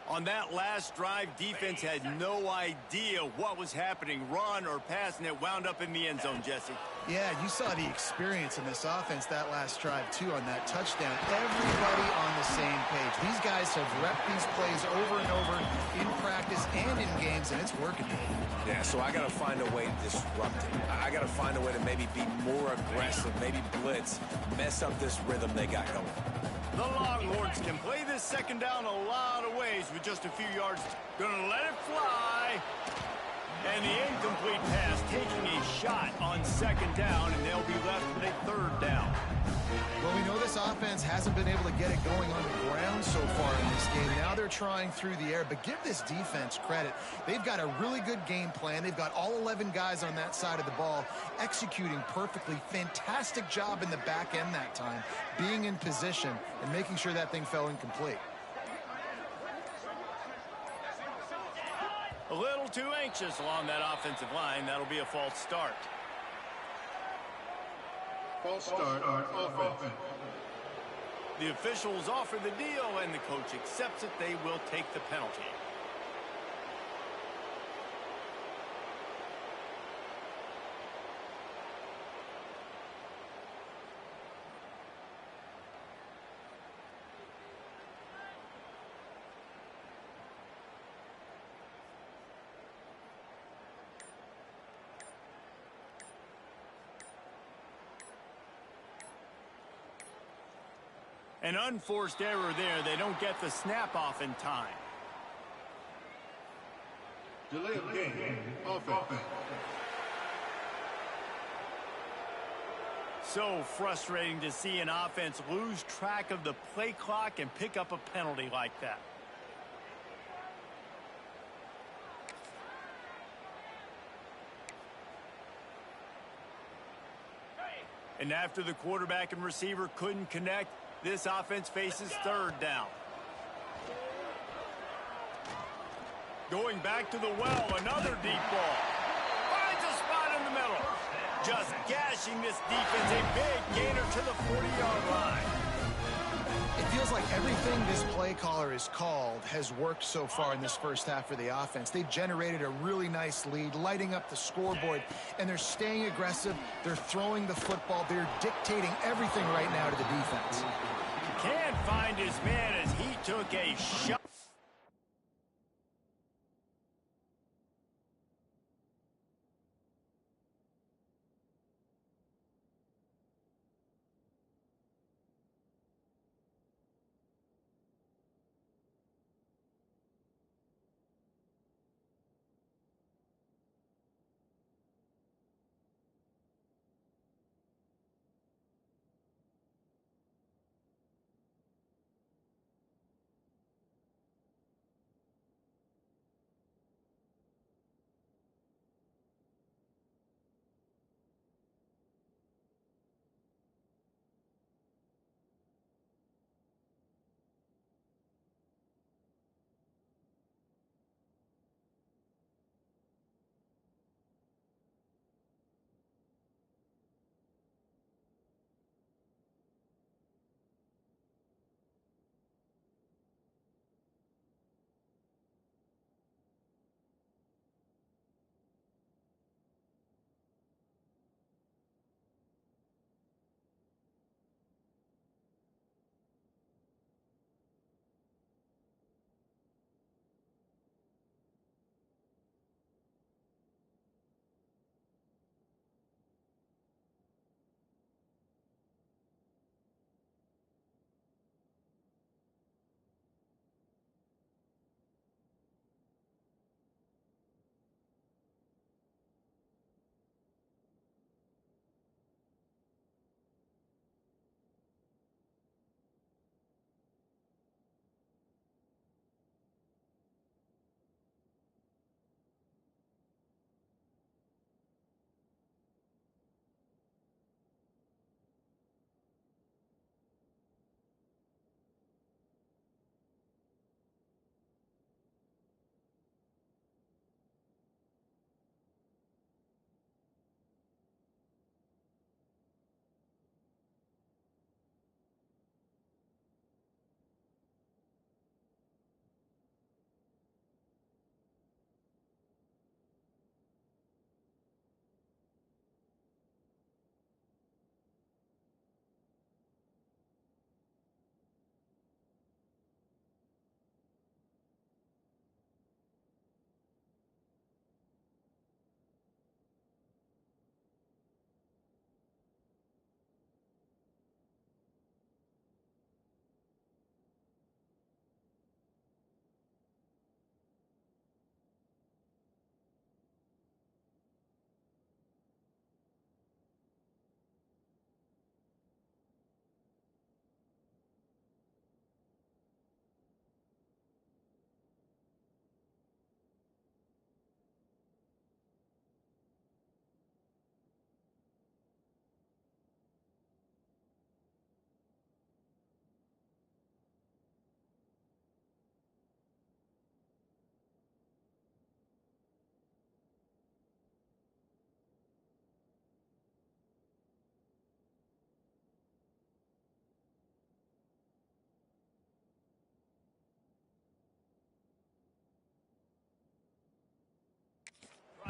On that last drive, defense had no idea what was happening, run or pass, and it wound up in the end zone, Jesse. Yeah, you saw the experience in this offense that last drive, too, on that touchdown. Everybody on the same page. These guys have repped these plays over and over in practice and in games, and it's working. Yeah, so I got to find a way to disrupt it. I got to find a way to maybe be more aggressive, maybe blitz, mess up this rhythm they got going. The Longhorns can play this second down a lot of ways with just a few yards. Gonna let it fly. And the incomplete pass taking a shot on second down, and they'll be left with a third down. Well, we know this offense hasn't been able to get it going on the ground so far in this game. Now they're trying through the air, but give this defense credit. They've got a really good game plan. They've got all 11 guys on that side of the ball executing perfectly. Fantastic job in the back end that time, being in position and making sure that thing fell incomplete. A little too anxious along that offensive line. That'll be a false start. False start on offense. The officials offer the deal, and the coach accepts it. They will take the penalty. An unforced error there. They don't get the snap off in time. Delay of game. Offense. So frustrating to see an offense lose track of the play clock and pick up a penalty like that. And after the quarterback and receiver couldn't connect, this offense faces third down. Going back to the well, another deep ball. Finds a spot in the middle. Just gashing this defense, a big gainer to the 40-yard line. It feels like everything this play caller has called has worked so far in this first half for the offense. They've generated a really nice lead, lighting up the scoreboard, and they're staying aggressive. They're throwing the football. They're dictating everything right now to the defense. Can't find his man as he took a shot.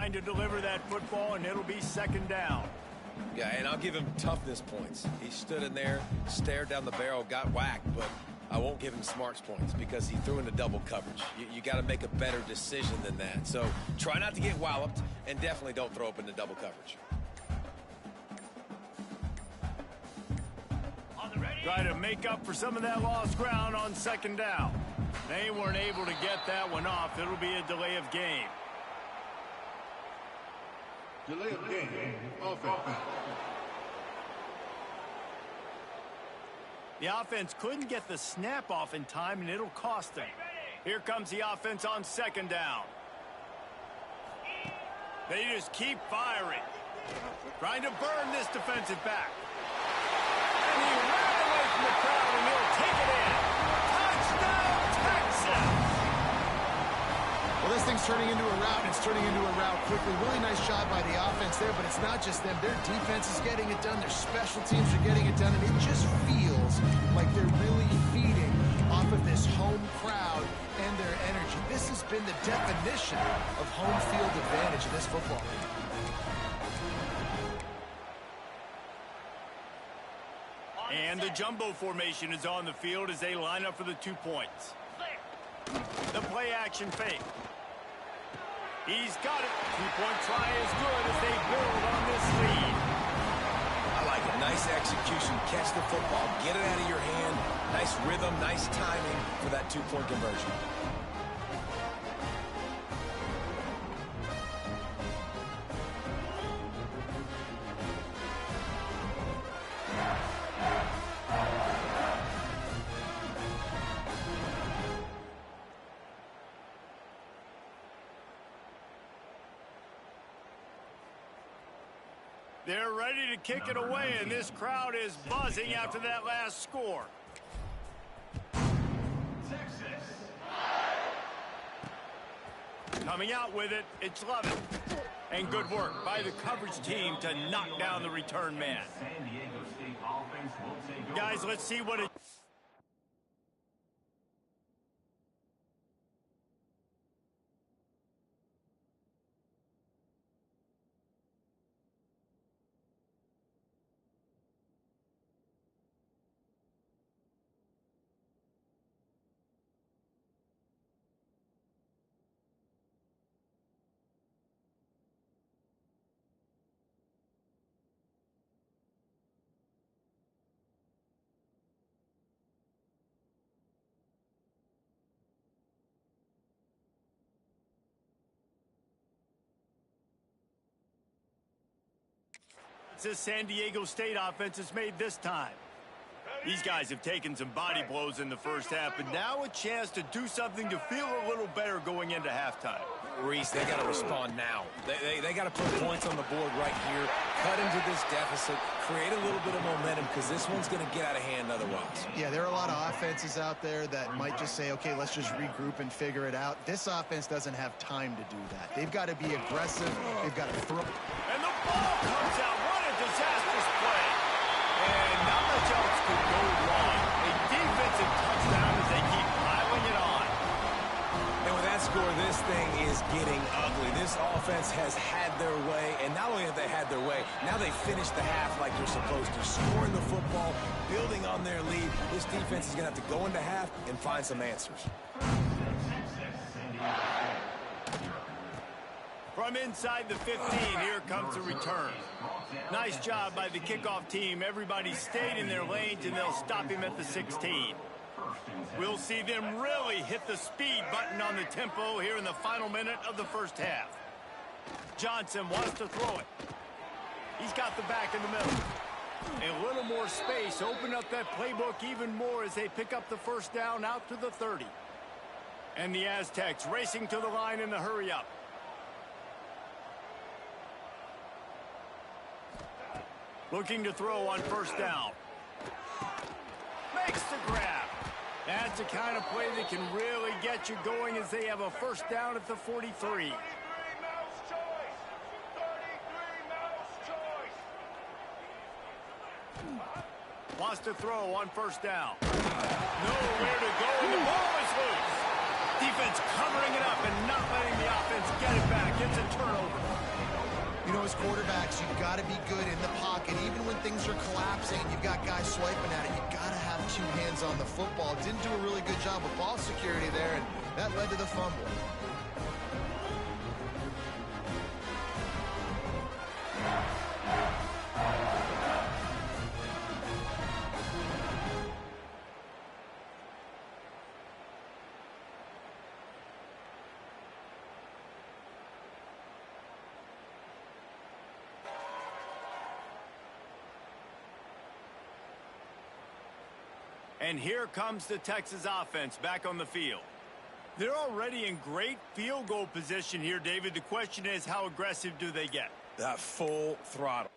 Trying to deliver that football, and it'll be second down. Yeah, and I'll give him toughness points. He stood in there, stared down the barrel, got whacked, but I won't give him smarts points because he threw into double coverage. You got to make a better decision than that. So try not to get walloped, and definitely don't throw up into double coverage. Try to make up for some of that lost ground on second down. They weren't able to get that one off. It'll be a delay of game. Delay of game. Offense. The offense couldn't get the snap off in time, and it'll cost them. Here comes the offense on second down. They just keep firing. Trying to burn this defensive back. And he ran away from the crowd, and he'll take it in. Touchdown, Texas! Well, this thing's turning into a route, and it's turning into a route quickly. Really nice job by the offense there, but it's not just them. Their defense is getting it done. Their special teams are getting it done, and it just feels like they're really feeding off of this home crowd and their energy. This has been the definition of home field advantage in this football game. And the jumbo formation is on the field as they line up for the 2 points. The play action fake. He's got it. 2-point try is good as they build on this lead. I like it. Nice execution. Catch the football. Get it out of your hand. Nice rhythm. Nice timing for that 2-point conversion. They're ready to kick it away, and this crowd is buzzing after that last score. Coming out with it, it's Lovett. And good work by the coverage team to knock down the return man. Guys, let's see what it... This San Diego State offense is made this time. These guys have taken some body blows in the first half, but now a chance to do something to feel a little better going into halftime. Reese, they got to respond now. They got to put points on the board right here, cut into this deficit, create a little bit of momentum because this one's going to get out of hand otherwise. Yeah, there are a lot of offenses out there that might just say, okay, let's just regroup and figure it out. This offense doesn't have time to do that. They've got to be aggressive. They've got to throw. And the ball comes out. What a disastrous play. And not much else could go wrong. A defensive touchdown as they keep piling it on. And with that score, this thing is getting ugly. This offense has had their way, and not only have they had their way, now they finished the half like they're supposed to, scoring the football, building on their lead. This defense is going to have to go into half and find some answers. From inside the 15, here comes the return. Nice job by the kickoff team. Everybody stayed in their lanes, and they'll stop him at the 16. We'll see them really hit the speed button on the tempo here in the final minute of the first half. Johnson wants to throw it. He's got the back in the middle. A little more space. Open up that playbook even more as they pick up the first down out to the 30. And the Aztecs racing to the line in the hurry-up. Looking to throw on first down. Makes the grab. That's the kind of play that can really get you going as they have a first down at the 43. Wants to throw on first down. Nowhere to go, and the ball is loose. Defense covering it up and not letting the offense get it back. It's a turnover. as quarterbacks, you've got to be good in the pocket. Even when things are collapsing and you've got guys swiping at it, you've got to have 2 hands on the football. Didn't do a really good job with ball security there, and that led to the fumble. And here comes the Texas offense back on the field. They're already in great field goal position here, David. The question is, how aggressive do they get? That full throttle.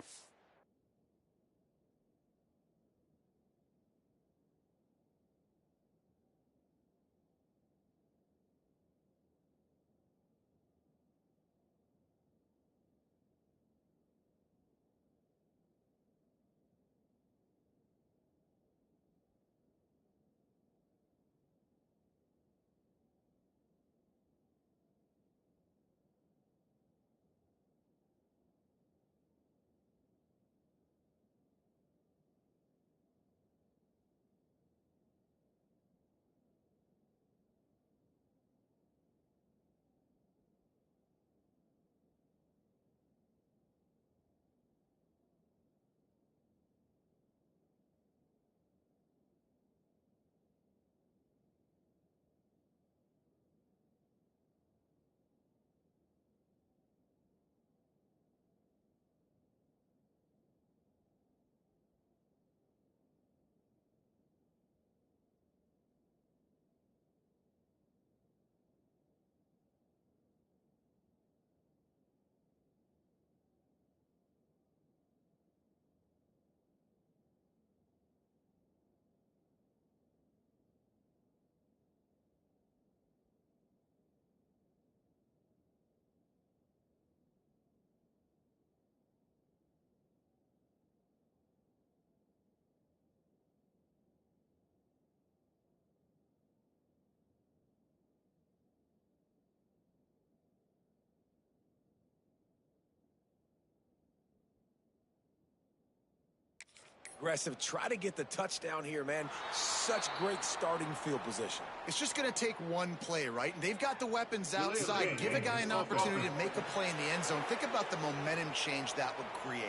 Aggressive, try to get the touchdown here, man. Such great starting field position. It's just going to take one play, right? And they've got the weapons outside. Give a guy an opportunity to make a play in the end zone. Think about the momentum change that would create.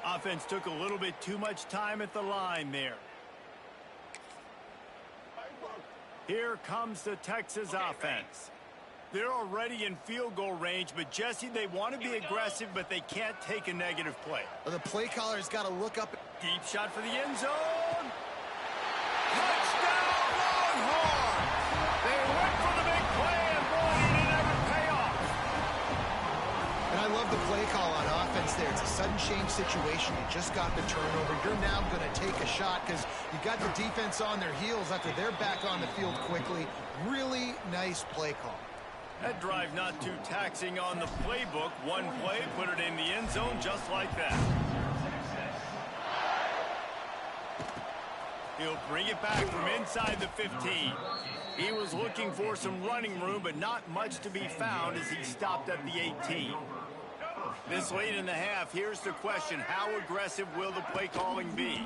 Offense took a little bit too much time at the line there. Here comes the Texas offense. They're already in field goal range, but Jesse, they want to be aggressive, but they can't take a negative play. Well, the play caller has got to look up. Deep shot for the end zone. Touchdown, Longhorn! They went for the big play, and boy, did it ever pay off. And I love the play call on offense there. It's a sudden change situation. You just got the turnover. You're now going to take a shot because you got the defense on their heels after they're back on the field quickly. Really nice play call. That drive not too taxing on the playbook. One play, put it in the end zone just like that. He'll bring it back from inside the 15. He was looking for some running room, but not much to be found as he stopped at the 18. This late in the half, here's the question. How aggressive will the play calling be?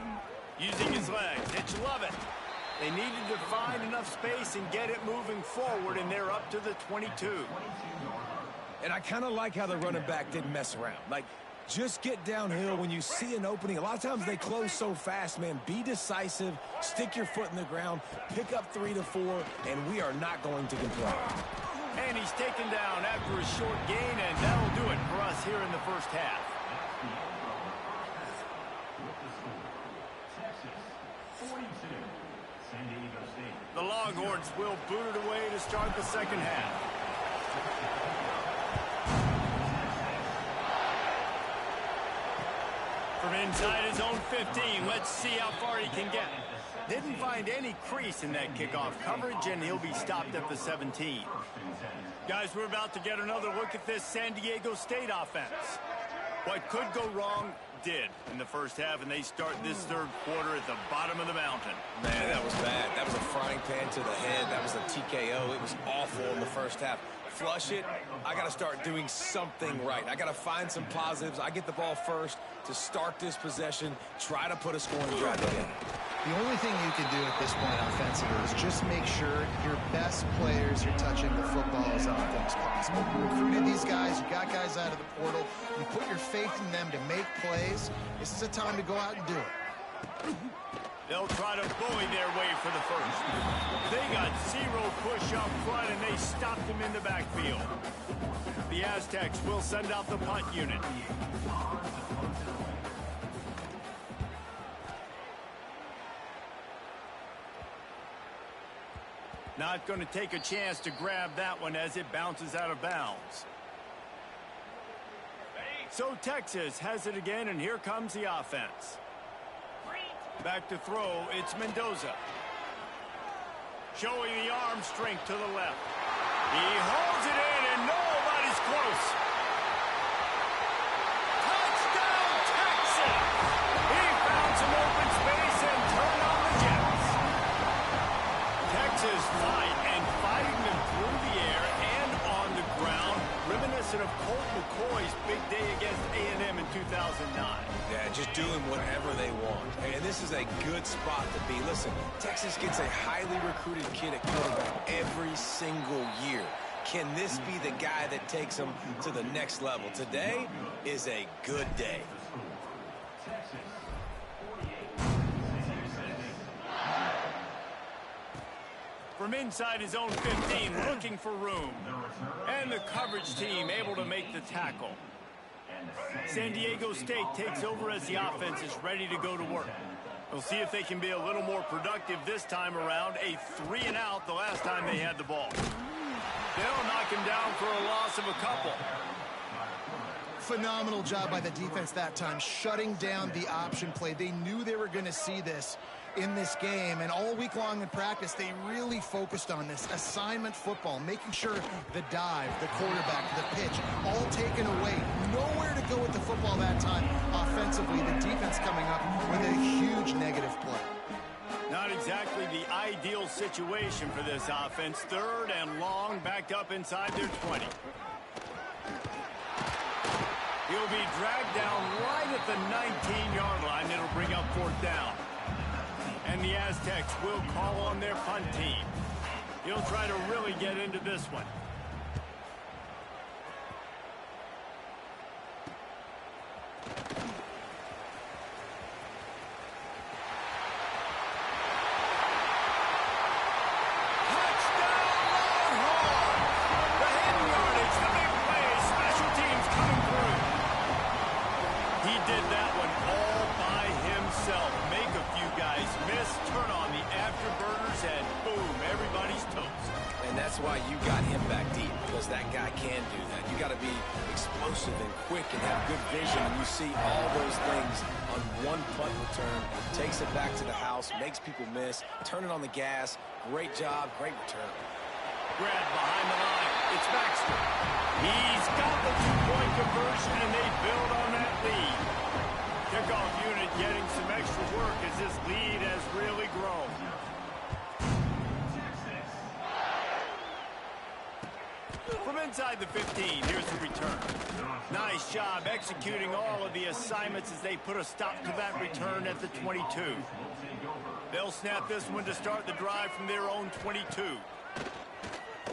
Using his legs. Did you love it? They needed to find enough space and get it moving forward, and they're up to the 22. And I kind of like how the running back didn't mess around. Like, just get downhill when you see an opening. A lot of times they close so fast, man. Be decisive, stick your foot in the ground, pick up 3 to 4, and we are not going to complain. And he's taken down after a short gain, and that'll do it for us here in the first half. The Longhorns will boot it away to start the second half. From inside his own 15, let's see how far he can get. Didn't find any crease in that kickoff coverage, and he'll be stopped at the 17. Guys, we're about to get another look at this San Diego State offense. What could go wrong did in the first half, and they start this third quarter at the bottom of the mountain. Man, that was bad. That was a frying pan to the head. That was a TKO. It was awful in the first half. Flush it. I got to start doing something right. I got to find some positives. I get the ball first to start this possession, try to put a scoring drive together. The only thing you can do at this point offensively is just make sure your best players are touching the football as often as possible. You recruited these guys, you got guys out of the portal, you put your faith in them to make plays. This is a time to go out and do it. They'll try to bully their way for the first. They got zero push up front, and they stopped him in the backfield. The Aztecs will send out the punt unit. Not going to take a chance to grab that one as it bounces out of bounds. So Texas has it again, and here comes the offense. Back to throw, it's Mendoza. Showing the arm strength to the left. He holds it in, and nobody's close. Touchdown, Texas! He found some open space and turned on the Jets. Texas fighting them through the air and on the ground, reminiscent of Colt McCoy's big day against A&M in 2009. Yeah, just doing whatever they want. And this is a good spot to be. Listen, Texas gets a highly recruited kid at quarterback every single year. Can this be the guy that takes them to the next level? Today is a good day. From inside his own 15, looking for room. And the coverage team able to make the tackle. San Diego State takes over as the offense is ready to go to work. We'll see if they can be a little more productive this time around. A 3-and-out the last time they had the ball. They'll knock him down for a loss of a couple. Phenomenal job by the defense that time, shutting down the option play. They knew they were going to see this in this game, and all week long in practice, they really focused on this assignment football, making sure the dive, the quarterback, the pitch, all taken away. Nowhere to go with the football that time offensively. The defense coming up with a huge negative play. Not exactly the ideal situation for this offense. 3rd and long, backed up inside their 20. He'll be dragged down right at the 19-yard line. It'll bring up 4th down. And the Aztecs will call on their punt team. He'll try to really get into this one. Touchdown, Longhorn! The hidden yardage, the big play, special teams coming through. He did that one all by himself. Make a few guys miss, turn on the afterburners, and boom, everybody's toast. And that's why you got him back deep, because that guy can do that. You got to be explosive and quick and have good vision, and you see all those things on one punt return. Takes it back to the house, makes people miss, turning on the gas. Great job, great return. Grab behind the line. It's Baxter. He's got the 2-point conversion, and they build on that lead. Kickoff unit getting some extra work as this lead has really grown. From inside the 15, here's the return. Nice job executing all of the assignments as they put a stop to that return at the 22. They'll snap this one to start the drive from their own 22.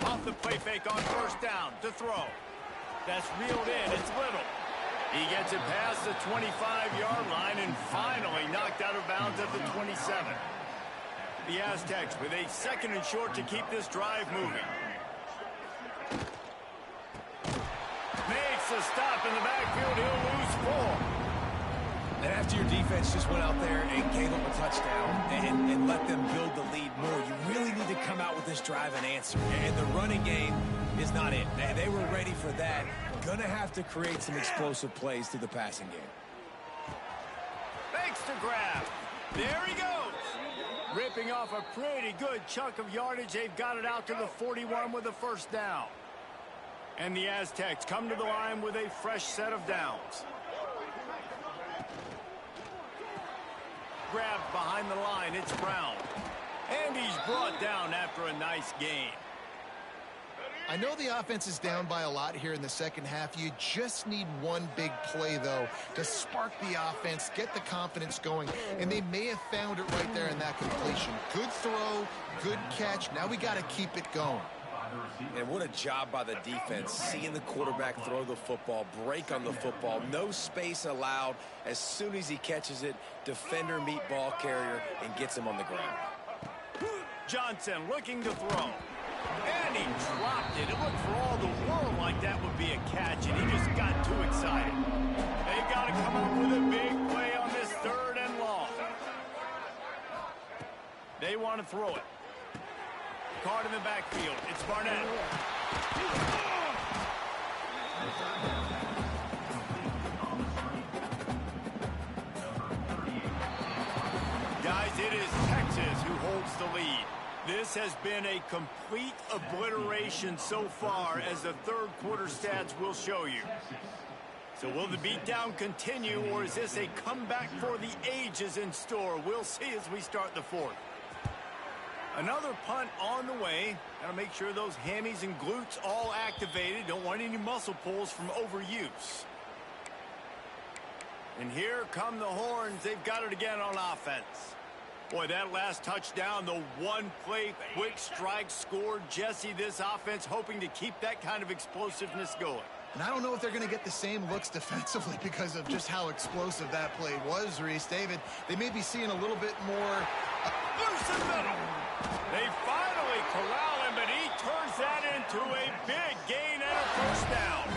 Off the play fake on 1st down to throw. That's reeled in. It's Little. He gets it past the 25-yard line and finally knocked out of bounds at the 27. The Aztecs with a 2nd and short to keep this drive moving. Makes a stop in the backfield. He'll lose 4. And after your defense just went out there and gave up a touchdown and let them build the lead more, you really need to come out with this drive and answer. And the running game is not it. They were ready for that. Going to have to create some explosive plays through the passing game. Fakes to grab. There he goes. Ripping off a pretty good chunk of yardage. They've got it out to the 41 with a 1st down. And the Aztecs come to the line with a fresh set of downs. grabbed behind the line. It's Brown. And he's brought down after a nice gain. I know the offense is down by a lot here in the second half. You just need one big play, though, to spark the offense, get the confidence going, and they may have found it right there in that completion. Good throw, good catch. Now we got to keep it going. And what a job by the defense, seeing the quarterback throw the football, break on the football, no space allowed. As soon as he catches it, defender meet ball carrier and gets him on the ground. Johnson looking to throw. And he dropped it. It looked for all the world like that would be a catch, and he just got too excited. They've got to come up with a big play on this 3rd and long. They want to throw it. Card in the backfield. It's Barnett. Guys, it is Texas who holds the lead. This has been a complete obliteration so far, as the 3rd quarter stats will show you. So will the beatdown continue, or is this a comeback for the ages in store? We'll see as we start the 4th. Another punt on the way. Got to make sure those hammies and glutes all activated. Don't want any muscle pulls from overuse. And here come the Horns. They've got it again on offense. Boy, that last touchdown, the one-play quick strike scored. Jesse, this offense hoping to keep that kind of explosiveness going. And I don't know if they're going to get the same looks defensively because of just how explosive that play was, Reese. David, they may be seeing a little bit more. Loose in the middle. They finally corral him, but he turns that into a big gain and a first down.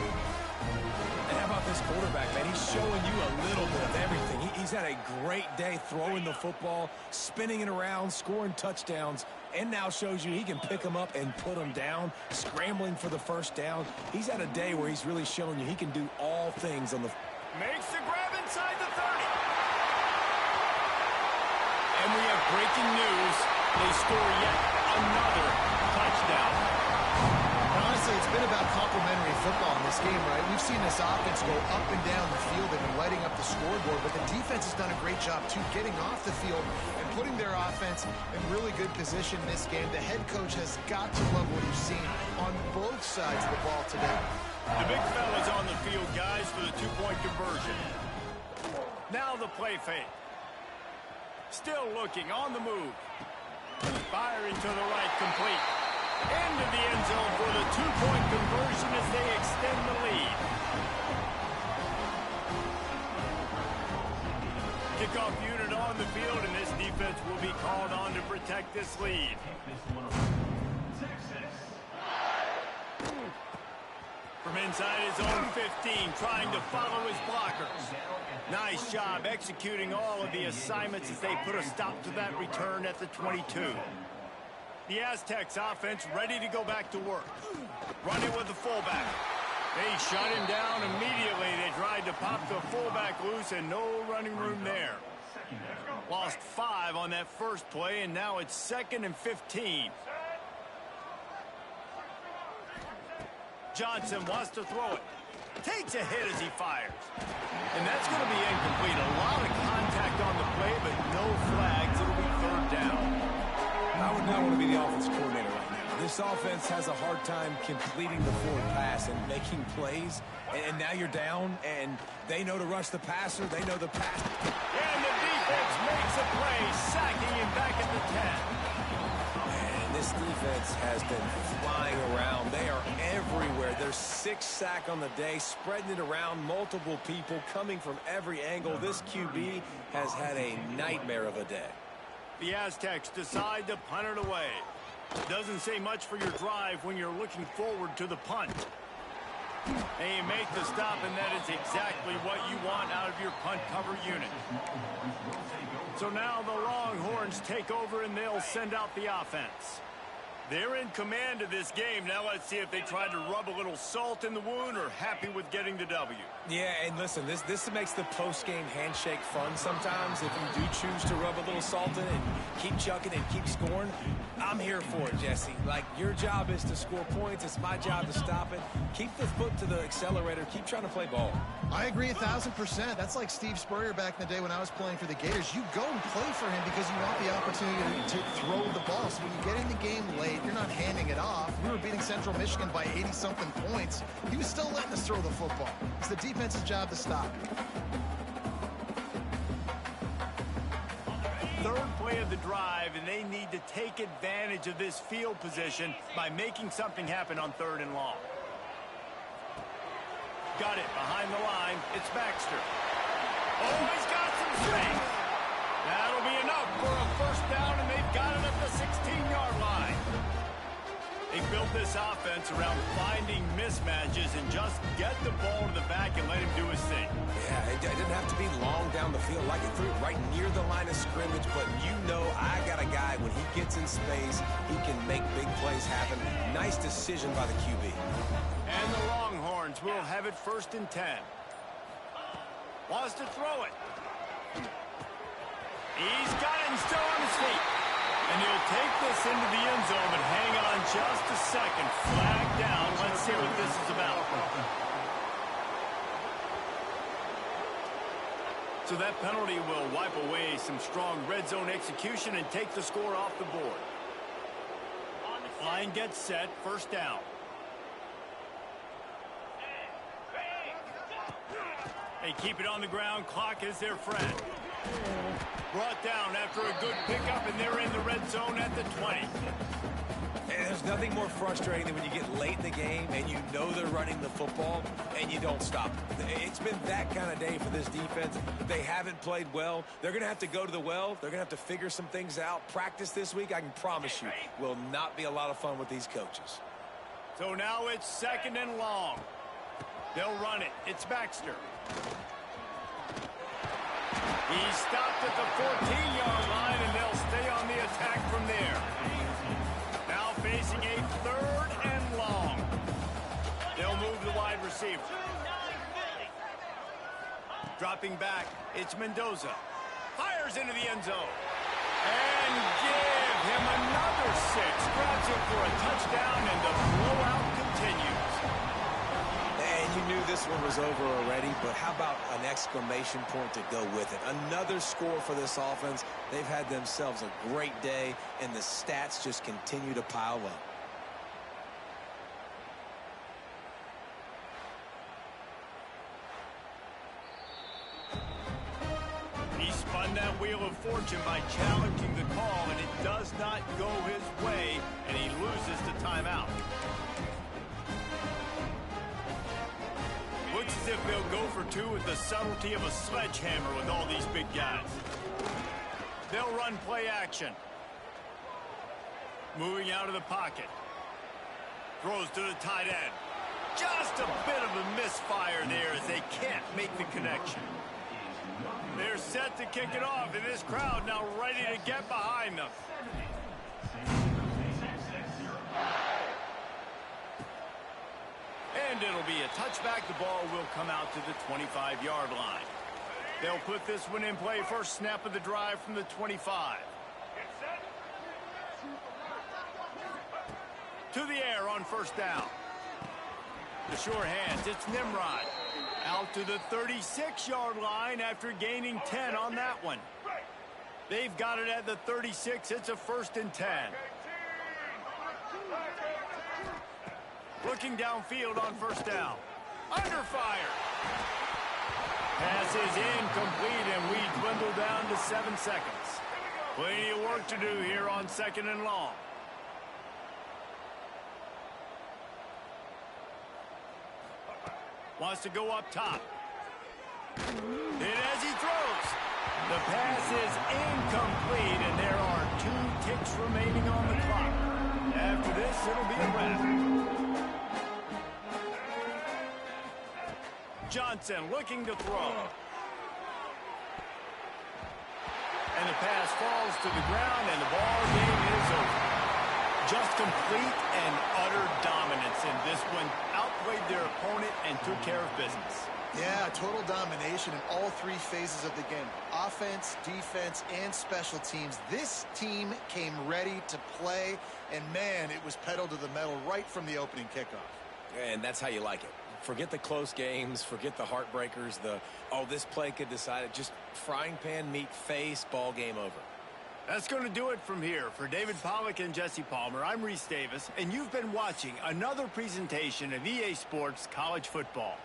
And how about this quarterback, man? He's showing you a little bit of everything. He's had a great day throwing the football, spinning it around, scoring touchdowns, and now shows you he can pick them up and put them down, scrambling for the first down. He's had a day where he's really showing you he can do all things on the... Makes the grab inside the 30. And we have breaking news. They score yet another touchdown. Honestly, it's been about complementary football in this game, right? We've seen this offense go up and down the field. They've been lighting up the scoreboard, but the defense has done a great job, too, getting off the field and putting their offense in really good position in this game. The head coach has got to love what he's seen on both sides of the ball today. The big fella's on the field, guys, for the two-point conversion. Now the play fake. Still looking, on the move. Firing to the right, complete. Into the end zone for the two-point conversion as they extend the lead. Kickoff unit on the field, and this defense will be called on to protect this lead. From inside his own 15, trying to follow his blockers. Nice job executing all of the assignments as they put a stop to that return at the 22. The Aztecs offense ready to go back to work. Running with the fullback. They shut him down immediately. They tried to pop the fullback loose, and no running room there. Lost 5 on that first play, and now it's 2nd and 15. Johnson wants to throw it. Takes a hit as he fires. And that's going to be incomplete. A lot of contact on the play, but no flags. It'll be 3rd down. I would not want to be the offense coordinator right now. This offense has a hard time completing the forward pass and making plays. And now you're down, and they know to rush the passer. They know the pass. And the defense makes a play, sacking him back at the 10. And this defense has been flying around. They are everywhere. There's 6 sacks on the day, spreading it around, multiple people coming from every angle. This QB has had a nightmare of a day. The Aztecs decide to punt it away. Doesn't say much for your drive when you're looking forward to the punt. They make the stop, and that is exactly what you want out of your punt cover unit. So now the Longhorns take over, and they'll send out the offense. They're in command of this game. Now let's see if they try to rub a little salt in the wound or happy with getting the W. Yeah, and listen, this makes the post-game handshake fun sometimes. If you do choose to rub a little salt in it and keep chucking and keep scoring, I'm here for it, Jesse. Like, your job is to score points. It's my job to stop it. Keep the foot to the accelerator. Keep trying to play ball. I agree 1,000%. That's like Steve Spurrier back in the day when I was playing for the Gators. You go and play for him because you want the opportunity to throw the ball. So when you get in the game late, you're not handing it off. We were beating Central Michigan by 80-something points. He was still letting us throw the football. It's the defense's job to stop. Third play of the drive, and they need to take advantage of this field position by making something happen on 3rd and long. Got it behind the line. It's Baxter. Oh, he's got some strength. That'll be enough for a first down, and they've got it at the 16-yard line. They built this offense around finding mismatches and just get the ball to the back and let him do his thing. Yeah, it didn't have to be long down the field. Like it threw it right near the line of scrimmage, but you know I got a guy, when he gets in space, he can make big plays happen. Nice decision by the QB. And the Longhorns will have it 1st and 10. Wants to throw it. He's got it and still on his feet. And he'll take this into the end zone, but hang on just a second. Flag down. Let's see what this is about. So that penalty will wipe away some strong red zone execution and take the score off the board. Line gets set. 1st down. They keep it on the ground. Clock is their friend. Brought down after a good pickup, and they're in the red zone at the 20. And there's nothing more frustrating than when you get late in the game and you know they're running the football and you don't stop. It's been that kind of day for this defense. They haven't played well. They're going to have to go to the well. They're going to have to figure some things out. Practice this week, I can promise you, will not be a lot of fun with these coaches. So now it's 2nd and long. They'll run it. It's Baxter. He's stopped at the 14-yard line, and they'll stay on the attack from there. Now facing a 3rd and long. They'll move the wide receiver. Dropping back, it's Mendoza. Fires into the end zone. And give him another 6. Grabs it for a touchdown, and the blowout continues. And you knew this one was over already, but how about an exclamation point to go with it? Another score for this offense. They've had themselves a great day, and the stats just continue to pile up. He spun that wheel of fortune by challenging the call, and it does not go his way, and he loses the timeout. Looks as if they'll go for 2 with the subtlety of a sledgehammer with all these big guys. They'll run play action. Moving out of the pocket. Throws to the tight end. Just a bit of a misfire there as they can't make the connection. They're set to kick it off, and this crowd now ready to get behind them. And it'll be a touchback. The ball will come out to the 25-yard line. They'll put this one in play. First snap of the drive from the 25. To the air on 1st down. The sure hands, it's Nimrod. Out to the 36-yard line after gaining 10 on that one. They've got it at the 36. It's a 1st and 10. Looking downfield on 1st down. Under fire. Pass is incomplete, and we dwindle down to 7 seconds. Plenty of work to do here on 2nd and long. Wants to go up top. And as he throws, the pass is incomplete, and there are 2 ticks remaining on the clock. After this, it'll be a wrap. Johnson looking to throw. And the pass falls to the ground, and the ball game is over. Just complete and utter dominance in this one. Outplayed their opponent and took care of business. Yeah, total domination in all three phases of the game. Offense, defense, and special teams. This team came ready to play, and man, it was pedal to the metal right from the opening kickoff. And that's how you like it. Forget the close games, forget the heartbreakers, this play could decide it. Just frying pan, meat face, ball game over. That's going to do it from here. For David Pollack and Jesse Palmer, I'm Reese Davis, and you've been watching another presentation of EA Sports College Football.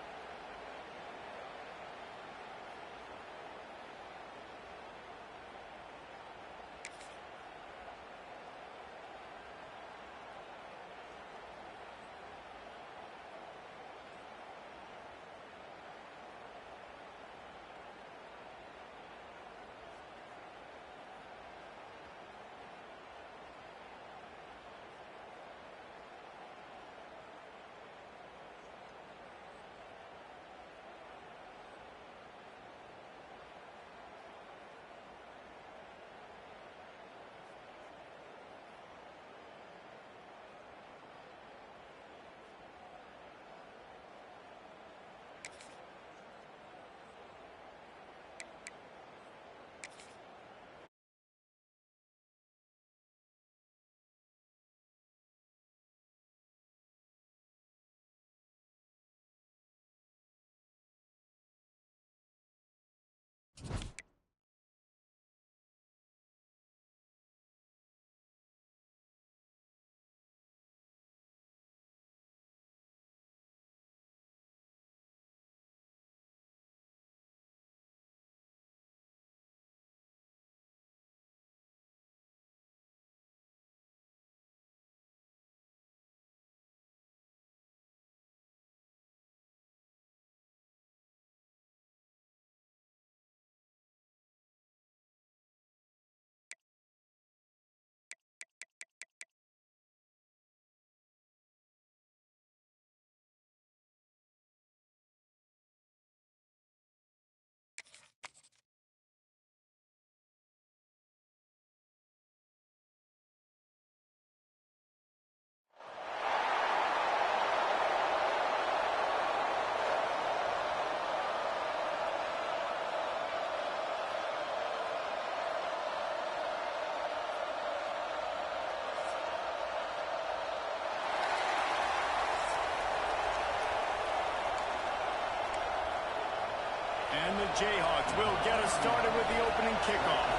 And the Jayhawks will get us started with the opening kickoff.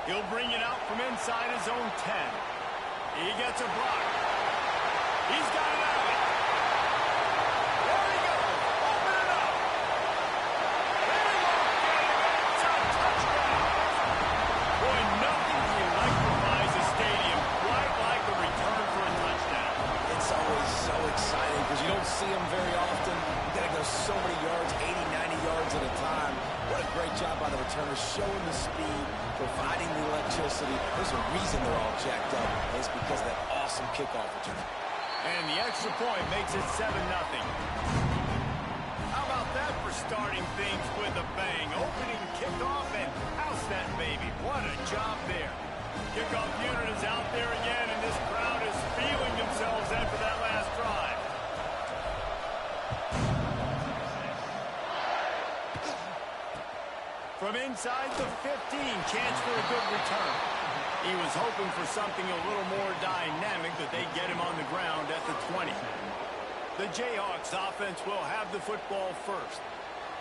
He'll bring it out from inside his own 10. He gets a block. He's got it out of it. There he goes. Open it up. They won't get it. It's a touchdown. Boy, nothing electrifies a stadium quite like the return for a touchdown. It's always so exciting because you don't see them very often. You got to go so many yards, 80, 90 yards at a time. What a great job by the returners, showing the speed, providing the electricity. There's a reason they're all jacked up, and it's because of that awesome kickoff return. And the extra point makes it 7-0. How about that for starting things with a bang? Opening kickoff and house that baby. What a job there. Kickoff unit is out there again, and this crowd is feeling themselves after that last drive. From inside the 15, chance for a good return. He was hoping for something a little more dynamic, that they get him on the ground at the 20. The Jayhawks offense will have the football first.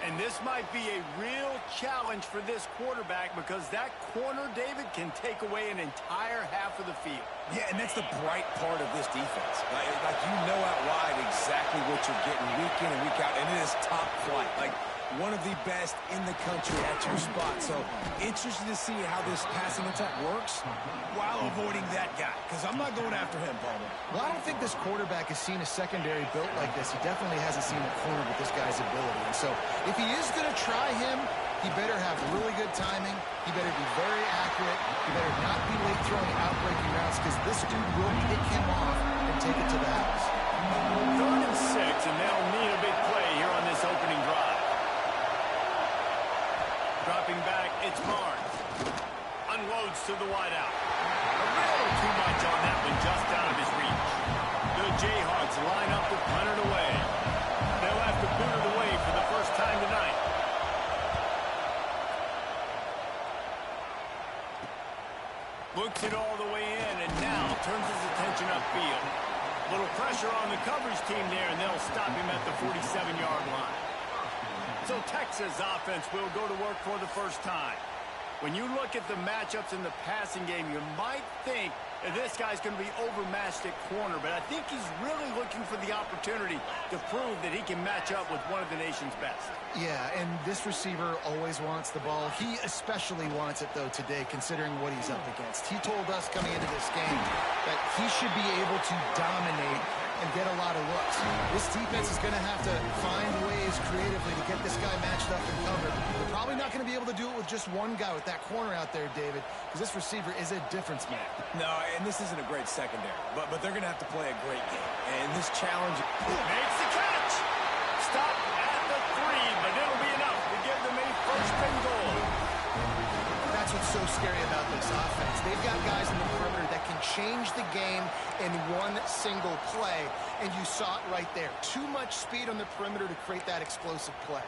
And this might be a real challenge for this quarterback because that corner, David, can take away an entire half of the field. Yeah, and that's the bright part of this defense. Like you know out wide exactly what you're getting week in and week out, and it is top flight. Like one of the best in the country at your spot. So interested to see how this passing attack works while avoiding that guy, because I'm not going after him, Palmer. Well, I don't think this quarterback has seen a secondary built like this. He definitely hasn't seen a corner with this guy's ability. And so if he is going to try him, he better have really good timing. He better be very accurate. He better not be late throwing outbreaking routes, because this dude will pick him off and take it to the house. 3rd and 6, and they'll need a big play here on this opening drive. Dropping back, it's Barnes. A unloads to the wideout. A little too much on that one, just out of his reach. The Jayhawks line up to punt it away. They'll have to boot it away for the first time tonight. Looks it all the way in, and now turns his attention upfield. Little pressure on the coverage team there, and they'll stop him at the 47-yard line. So Texas offense will go to work for the first time. When you look at the matchups in the passing game, you might think that this guy's going to be overmatched at corner, but I think he's really looking for the opportunity to prove that he can match up with one of the nation's best. Yeah, and this receiver always wants the ball. He especially wants it, though, today, considering what he's up against. He told us coming into this game that he should be able to dominate and get a lot of looks. This defense is going to have to find ways creatively to get this guy matched up and covered. They're probably not going to be able to do it with just one guy, with that corner out there, David, because this receiver is a difference man. No, and this isn't a great secondary, but they're going to have to play a great game. And this challenge... Makes the catch! Stop at the 3, but it'll be enough to give them a first and goal. That's what's so scary about this offense. They've got guys in the perimeter that can change the game in one single play, and you saw it right there. Too much speed on the perimeter to create that explosive play.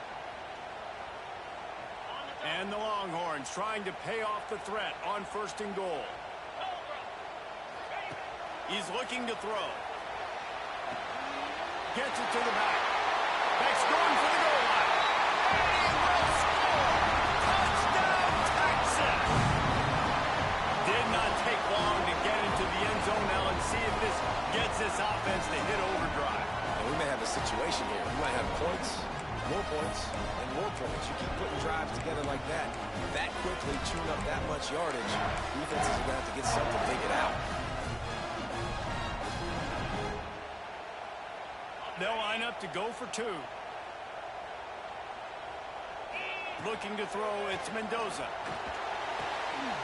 And the Longhorns trying to pay off the threat on first and goal. He's looking to throw. Gets it to the back. Beck's going for the goal line. And he will score! Touchdown, Texas! Did not take long to get into the end zone now and see if this gets this offense to hit overdrive. And we may have a situation here. We might have points, and more points. You keep putting drives together like that quickly tune up that much yardage. Defenses are going to have to get something to take it out. They'll line up to go for 2. Looking to throw, it's Mendoza.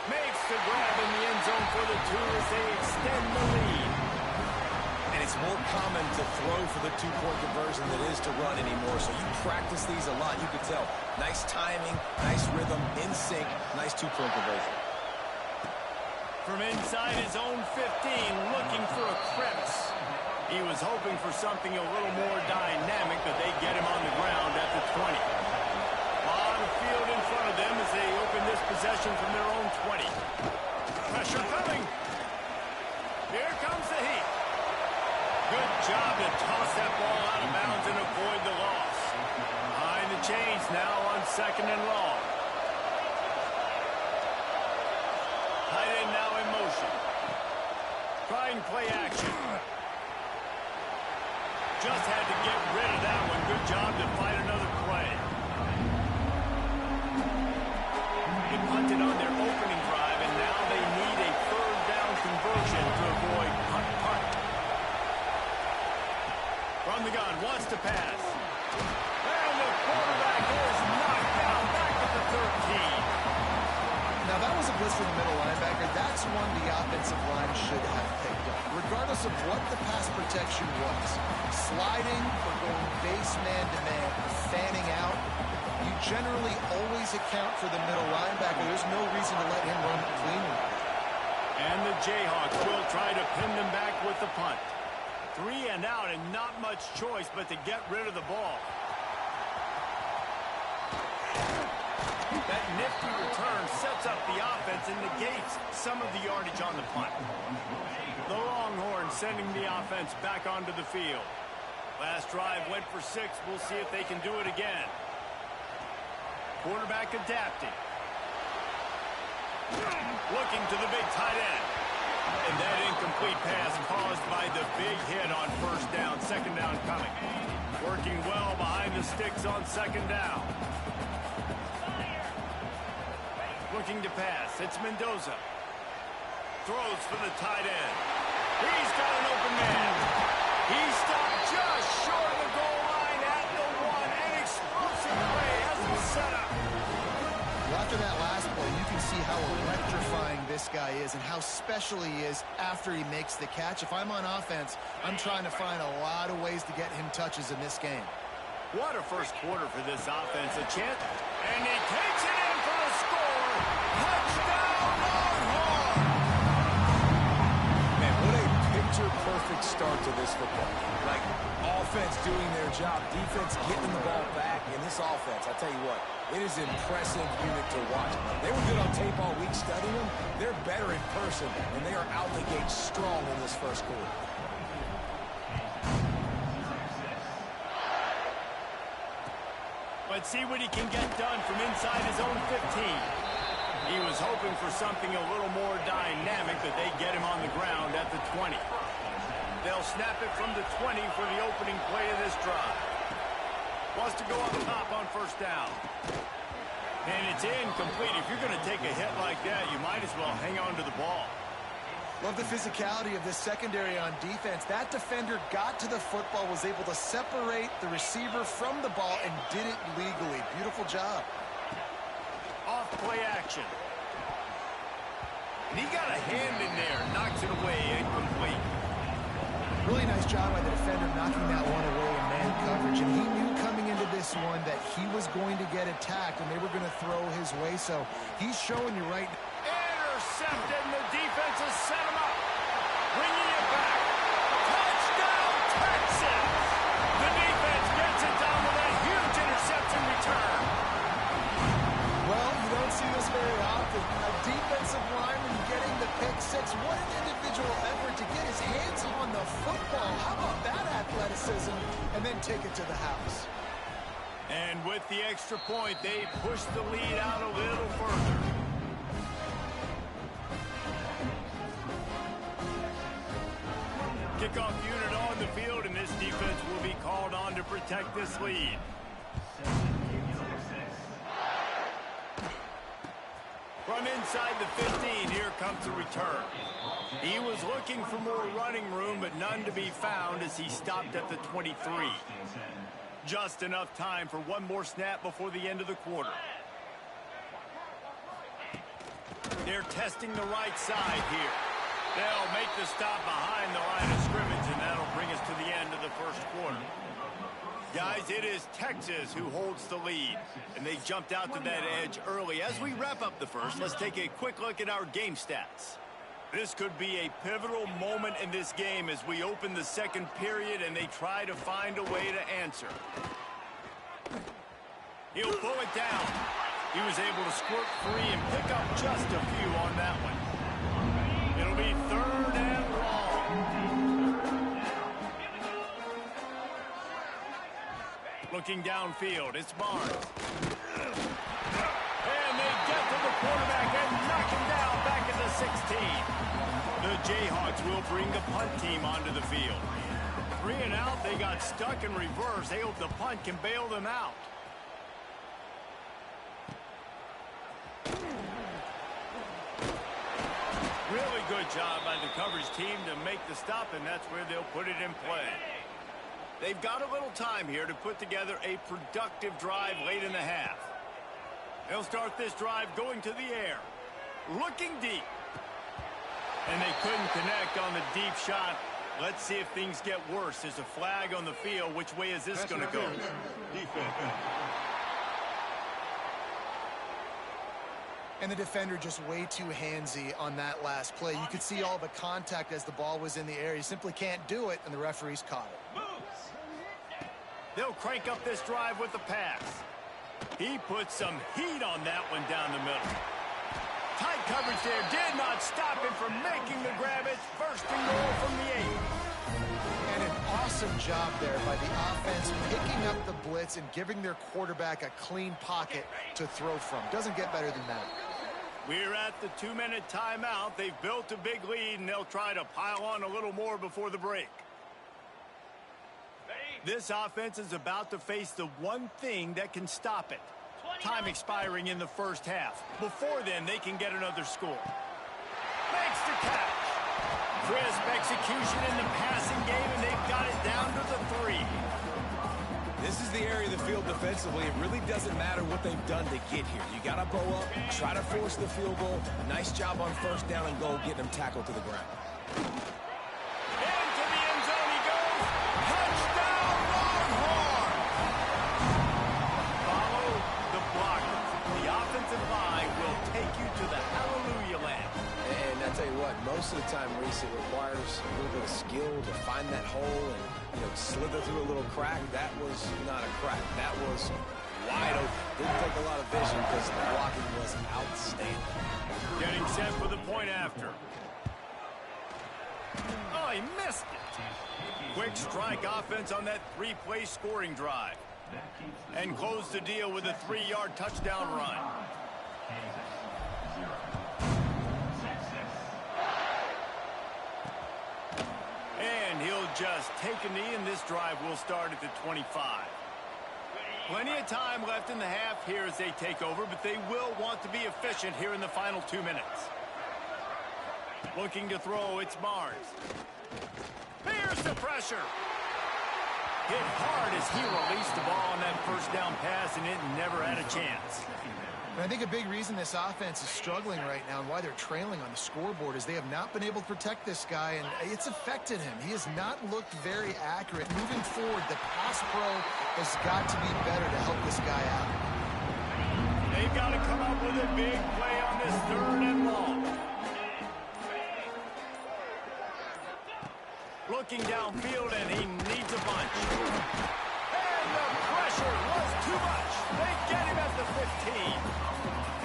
Makes the grab in the end zone for the 2 as they extend the lead. And it's more common to throw for the 2-point conversion than it is to run anymore. So you practice these a lot. You can tell. Nice timing, nice rhythm, in sync, nice 2-point conversion. From inside his own 15, looking for a crevice. He was hoping for something a little more dynamic, but they get him on the ground at the 20. On the field in front of them as they open this possession from their own 20. Pressure coming. Here comes the Heat. Good job to toss that ball out of bounds and avoid the loss. Behind the chains now on 2nd and long. Tight end now in motion. Trying play action. Just had to get rid of that one. Good job to fight another play. They punted on their opening drive, and now they need a 3rd down conversion to avoid punt. From the gun, wants to pass. And the quarterback is knocked down back at the 13. Now, that was a blitz for the middle linebacker. That's one the offensive line should have picked up, regardless of what the pass protection was. Sliding or going base man-to-man or fanning out, you generally always account for the middle linebacker. There's no reason to let him run cleanly. And the Jayhawks will try to pin them back with the punt. 3 and out, and not much choice but to get rid of the ball. That nifty return sets up the offense and negates some of the yardage on the punt. The Longhorns sending the offense back onto the field. Last drive went for 6. We'll see if they can do it again. Quarterback adapting. Looking to the big tight end. And that incomplete pass caused by the big hit on 1st down. 2nd down coming. Working well behind the sticks on 2nd down. Looking to pass. It's Mendoza. Throws for the tight end. He's got an open man. He stopped just short of the goal line at the 1. An explosive play as a setup. Well, after that last play, you can see how electrifying this guy is and how special he is after he makes the catch. If I'm on offense, I'm trying to find a lot of ways to get him touches in this game. What a first quarter for this offense. A chance. And he takes it in for a score. Touchdown, Offense doing their job. Defense getting the ball back. And this offense, I tell you what, it is an impressive unit to watch. They were good on tape all week studying them. They're better in person, and they are out the gate strong in this first quarter. Let's see what he can get done from inside his own 15. He was hoping for something a little more dynamic, but they get him on the ground at the 20. They'll snap it from the 20 for the opening play of this drive. Wants to go up top on first down. And it's incomplete. If you're going to take a hit like that, you might as well hang on to the ball. Love the physicality of this secondary on defense. That defender got to the football, was able to separate the receiver from the ball, and did it legally. Beautiful job. Off play action. And he got a hand in there. Knocks it away. Incomplete. Really nice job by the defender knocking that one away in man coverage. And he knew coming into this one that he was going to get attacked and they were going to throw his way. So he's showing you right now. Intercepted, and the defense has set him up. Bringing it back. Touchdown, Texas! The defense gets it done with a huge interception return. Well, you don't see this very often. A defensive lineman getting the pick six. What an individual effort to get his hands on the football. How about that athleticism? And then take it to the house. And with the extra point, they push the lead out a little further. Kickoff unit on the field, and this defense will be called on to protect this lead. From inside the 15, here comes the return. He was looking for more running room, but none to be found as he stopped at the 23. Just enough time for one more snap before the end of the quarter. They're testing the right side here. They'll make the stop behind the line of scrimmage, and that'll bring us to the end of the first quarter. Guys, it is Texas who holds the lead, and they jumped out to that edge early. As we wrap up the first, let's take a quick look at our game stats. This could be a pivotal moment in this game as we open the second period and they try to find a way to answer. He'll pull it down. He was able to squirt free and pick up just a few on that one. It'll be 3rd and long. Looking downfield, it's Barnes. And they get to the quarterback and knock him down back at the 16. The Jayhawks will bring the punt team onto the field. 3 and out, they got stuck in reverse. They hope the punt can bail them out. Really good job by the coverage team to make the stop, and that's where they'll put it in play. They've got a little time here to put together a productive drive late in the half. They'll start this drive going to the air. Looking deep. And they couldn't connect on the deep shot. Let's see if things get worse. There's a flag on the field. Which way is this going to go? Defense. And the defender just way too handsy on that last play. You could see all the contact as the ball was in the air. He simply can't do it, and the referees caught it. They'll crank up this drive with the pass. He put some heat on that one down the middle. Tight coverage there did not stop him from making the grab. It's 1st and goal from the 8. And an awesome job there by the offense picking up the blitz and giving their quarterback a clean pocket to throw from. Doesn't get better than that. We're at the 2-minute timeout. They've built a big lead, and they'll try to pile on a little more before the break. This offense is about to face the one thing that can stop it. Time expiring in the first half. Before then, they can get another score. Makes the catch. Crisp execution in the passing game, and they've got it down to the 3. This is the area of the field defensively. It really doesn't matter what they've done to get here. You got to bow up, try to force the field goal. Nice job on 1st down and goal, getting them tackled to the ground. Into the end zone he goes. Touchdown, Longhorn! Follow the blocker. The offensive line will take you to the hallelujah land. And I tell you what, most of the time, Reese, it requires a little bit of skill to find that hole. And slither through a little crack. That was not a crack. That was wide open. Didn't take a lot of vision because the blocking was outstanding. Getting set for the point after. Oh, he missed it. Quick strike offense on that three-play scoring drive. And close the deal with a 3-yard touchdown run. And he'll just take a knee, and this drive will start at the 25. Plenty of time left in the half here as they take over, but they will want to be efficient here in the final 2 minutes. Looking to throw, it's Barnes. Here's the pressure. Hit hard as he released the ball on that first down pass, and it never had a chance. And I think a big reason this offense is struggling right now and why they're trailing on the scoreboard is they have not been able to protect this guy, and it's affected him. He has not looked very accurate. Moving forward, the pass pro has got to be better to help this guy out. They've got to come up with a big play on this 3rd and long. Looking downfield, and he needs a bunch. And the pressure was too much. They get him at the 15.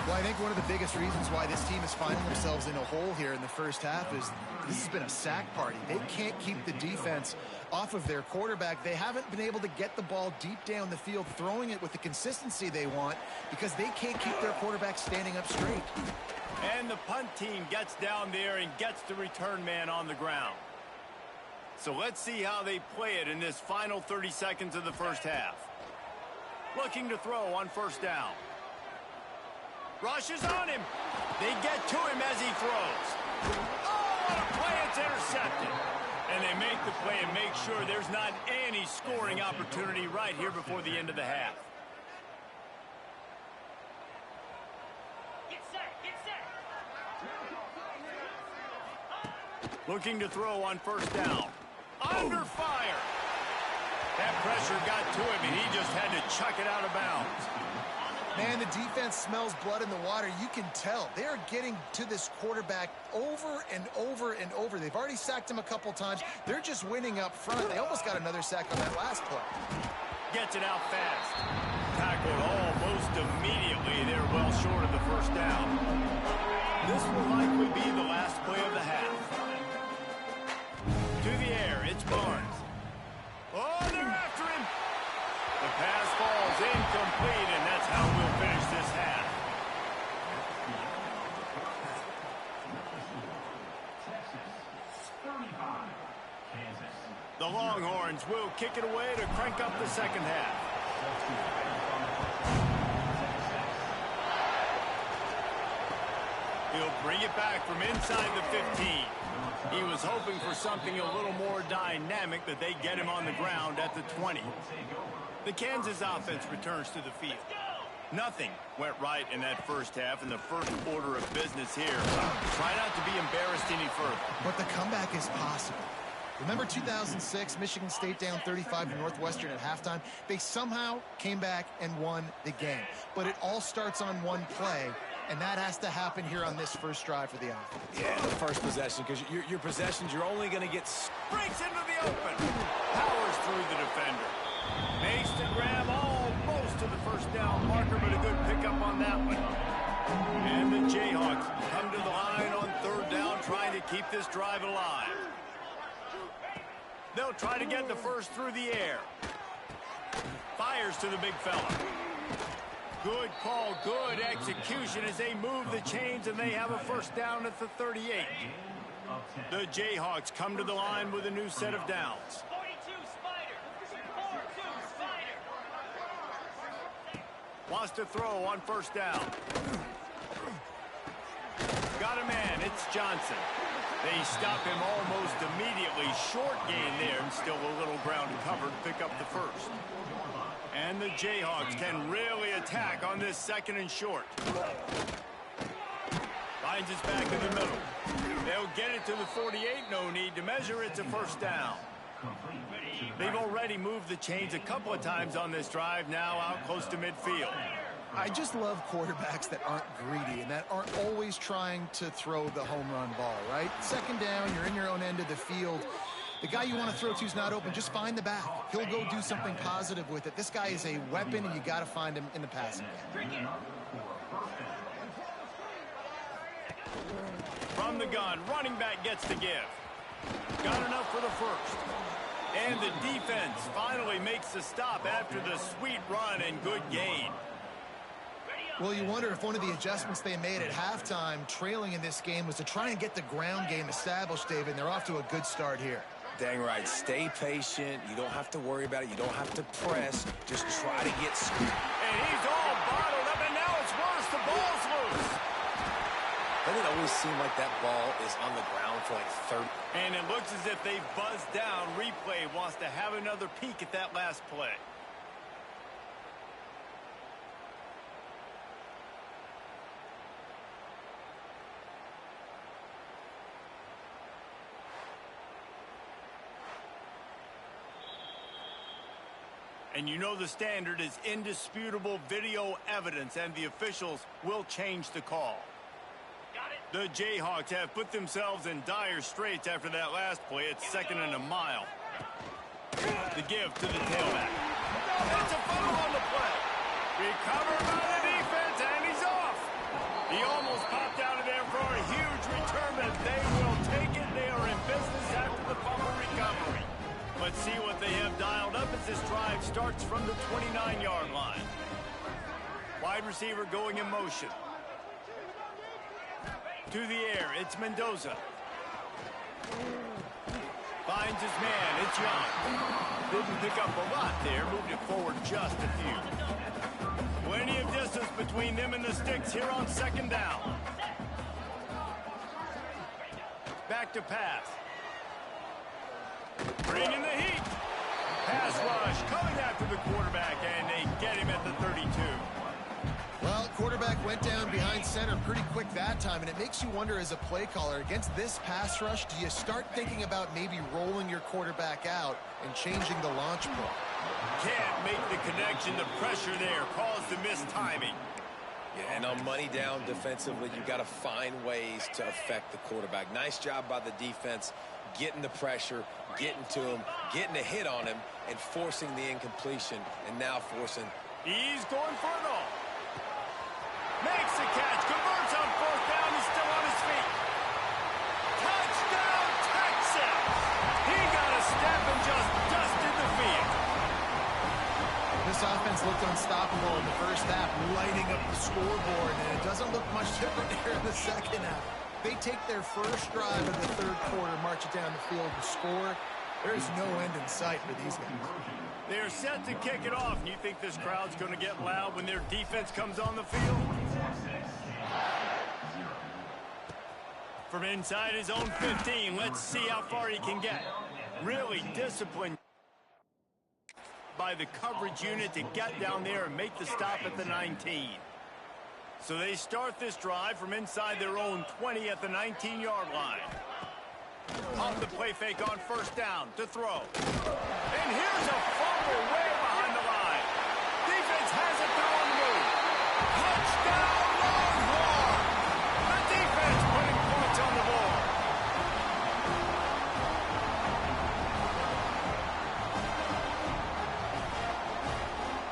Well, I think one of the biggest reasons why this team is finding themselves in a hole here in the first half is this has been a sack party. They can't keep the defense off of their quarterback. They haven't been able to get the ball deep down the field, throwing it with the consistency they want because they can't keep their quarterback standing up straight. And the punt team gets down there and gets the return man on the ground. So let's see how they play it in this final 30 seconds of the first half. Looking to throw on first down. Rushes on him. They get to him as he throws. Oh, what a play. It's intercepted. And they make the play and make sure there's not any scoring opportunity right here before the end of the half. Get set, get set. Looking to throw on first down. Under fire. That pressure got to him, and he just had to chuck it out of bounds. Man, the defense smells blood in the water. You can tell. They're getting to this quarterback over and over and over. They've already sacked him a couple times. They're just winning up front. They almost got another sack on that last play. Gets it out fast. Tackled almost immediately. They're well short of the first down. This will likely be the last play of the half. To the air, it's Barnes. Oh, they're after him. The pass falls incomplete, and that's how we'll finish this half. The Longhorns will kick it away to crank up the second half. He'll bring it back from inside the 15. He was hoping for something a little more dynamic, but they get him on the ground at the 20. The Kansas offense returns to the field. Nothing went right in that first half, and the first order of business here. Try not to be embarrassed any further. But the comeback is possible. Remember 2006, Michigan State down 35 to Northwestern at halftime? They somehow came back and won the game. But it all starts on one play, and that has to happen here on this first drive for the offense. Yeah, the first possession, because your possessions, you're only going to get... Breaks into the open. Powers through the defender. Makes the grab almost to the first down marker, but a good pickup on that one. And the Jayhawks come to the line on third down, trying to keep this drive alive. They'll try to get the first through the air. Fires to the big fella. Good call, good execution as they move the chains, and they have a first down at the 38. The Jayhawks come to the line with a new set of downs. 42 Spider. 42 Spider. Wants to throw on first down. Got a man, it's Johnson. They stop him almost immediately. Short gain there, and still a little ground to cover to pick up the first. And the Jayhawks can really attack on this second and short. Finds his back in the middle. They'll get it to the 48. No need to measure. It's a first down. They've already moved the chains a couple of times on this drive, now out close to midfield. I just love quarterbacks that aren't greedy and that aren't always trying to throw the home run ball, right? Second down, you're in your own end of the field. The guy you want to throw to is not open. Just find the back. He'll go do something positive with it. This guy is a weapon, and you got to find him in the passing game. From the gun, running back gets the give. Got enough for the first. And the defense finally makes the stop after the sweet run and good gain. Well, you wonder if one of the adjustments they made at halftime, trailing in this game, was to try and get the ground game established, David, and they're off to a good start here. Dang right. Stay patient. You don't have to worry about it. You don't have to press. Just try to get scooped. And he's all bottled up, and now it's worse. The ball's loose. Doesn't it always seem like that ball is on the ground for like 30? And it looks as if they've buzzed down. Replay wants to have another peek at that last play. And you know the standard is indisputable video evidence, and the officials will change the call. The Jayhawks have put themselves in dire straits after that last play. It's 2nd and a mile. The give to the tailback. It's a fumble on the play. Recovered by the defense, and he's off. He almost popped out of there for a huge return, but they will take it. They are in business after the fumble recovery. Let's see what they have dialed up as this drive starts from the 29-yard line. Wide receiver going in motion. To the air, it's Mendoza. Finds his man, it's Young. Didn't pick up a lot there, moved it forward just a few. Plenty of distance between them and the sticks here on 2nd down. Back to pass. Bringing the heat. Pass rush coming after the quarterback, and they get him at the 32. Well, quarterback went down behind center pretty quick that time, and it makes you wonder as a play caller, against this pass rush, do you start thinking about maybe rolling your quarterback out and changing the launch play? Can't make the connection. The pressure there caused the missed timing. Yeah, and on money down defensively, you've got to find ways to affect the quarterback. Nice job by the defense, getting the pressure, getting to him, getting a hit on him, and forcing the incompletion, and now forcing. He's going for it all. Makes the catch, converts on 4th down, he's still on his feet. Touchdown, Texas! He got a step and just dusted the field. This offense looked unstoppable in the first half, lighting up the scoreboard, and it doesn't look much different here in the second half. They take their first drive of the 3rd quarter, march it down the field, and score. There is no end in sight for these guys. They're set to kick it off, and you think this crowd's going to get loud when their defense comes on the field? From inside his own 15, let's see how far he can get. Really disciplined by the coverage unit to get down there and make the stop at the 19. So they start this drive from inside their own 20 at the 19-yard line. Off the play fake on 1st down to throw. And here's a fumble way behind the line. Defense has it through on the move. Touchdown, Longhorn! The defense putting points on the board.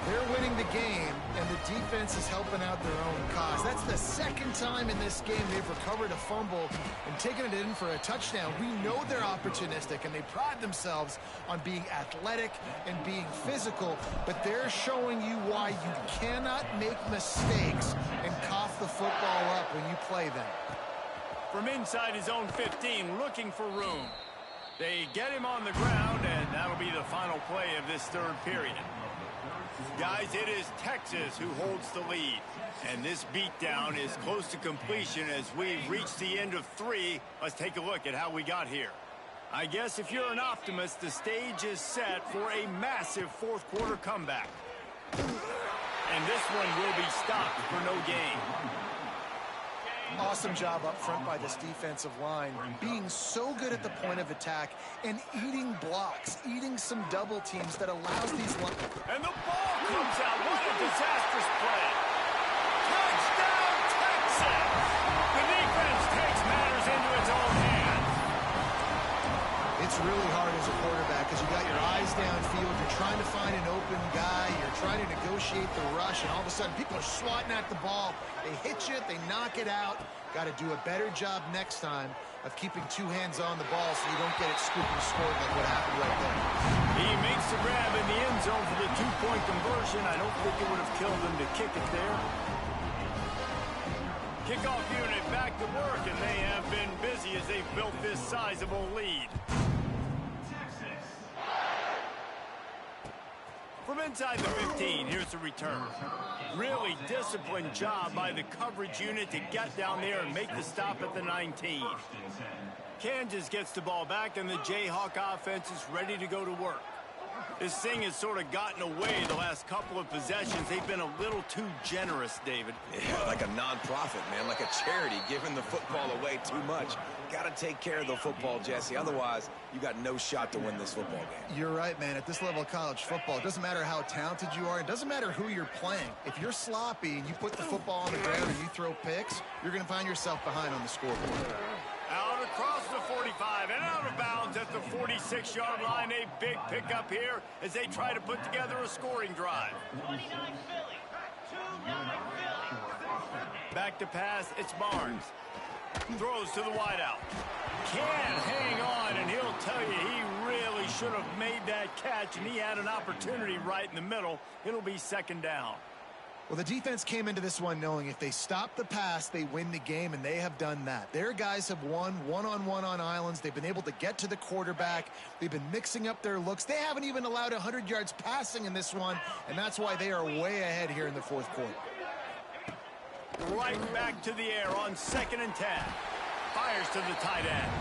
They're winning the game, and the defense is helping out their own cause. That's the 2nd time in this game they've recovered a fumble and taken it in for a touchdown. We know they're opportunistic, and they pride themselves on being athletic and being physical, but they're showing you why you cannot make mistakes and cough the football up when you play them. From inside his own 15, looking for room. They get him on the ground, and that'll be the final play of this 3rd period. Guys, it is Texas who holds the lead, and this beatdown is close to completion as we reach the end of 3. Let's take a look at how we got here. I guess if you're an optimist, the stage is set for a massive 4th quarter comeback. And this one will be stopped for no gain. Awesome job up front by this defensive line, being so good at the point of attack and eating blocks, eating some double teams that allows these... And the ball comes out. What a disastrous play. Touchdown, Texas! The defense takes matters into its own hands. It's really hard as a quarterback because you got your eyes downfield. You're trying to find an open guy. You're trying to negotiate the rush, and all of a sudden people are swatting at the ball. They hit you, they knock it out. Got to do a better job next time of keeping two hands on the ball so you don't get it scooped and scored like what happened right there. He makes the grab in the end zone for the two-point conversion. I don't think it would have killed him to kick it there. Kickoff unit back to work, and they have been busy as they've built this sizable lead. From inside the 15, here's the return. Really disciplined job by the coverage unit to get down there and make the stop at the 19. Kansas gets the ball back, and the Jayhawk offense is ready to go to work. This thing has sort of gotten away the last couple of possessions. They've been a little too generous, David. Yeah, like a non-profit, man, like a charity, giving the football away too much. Got to take care of the football, Jesse. Otherwise, you got no shot to win this football game. You're right, man. At this level of college football, it doesn't matter how talented you are. It doesn't matter who you're playing. If you're sloppy and you put the football on the ground and you throw picks, you're going to find yourself behind on the scoreboard. Out across the 45 and out of bounds at the 46-yard line. A big pickup here as they try to put together a scoring drive. 29 Philly. 2-9 Philly. Back to pass, it's Barnes. Throws to the wideout. Can hang on, and he'll tell you he really should have made that catch, and he had an opportunity right in the middle. It'll be second down. Well, the defense came into this one knowing if they stop the pass, they win the game, and they have done that. Their guys have won one-on-one on islands. They've been able to get to the quarterback. They've been mixing up their looks. They haven't even allowed 100 yards passing in this one, and that's why they are way ahead here in the fourth quarter. Right back to the air on 2nd and 10. Fires to the tight end.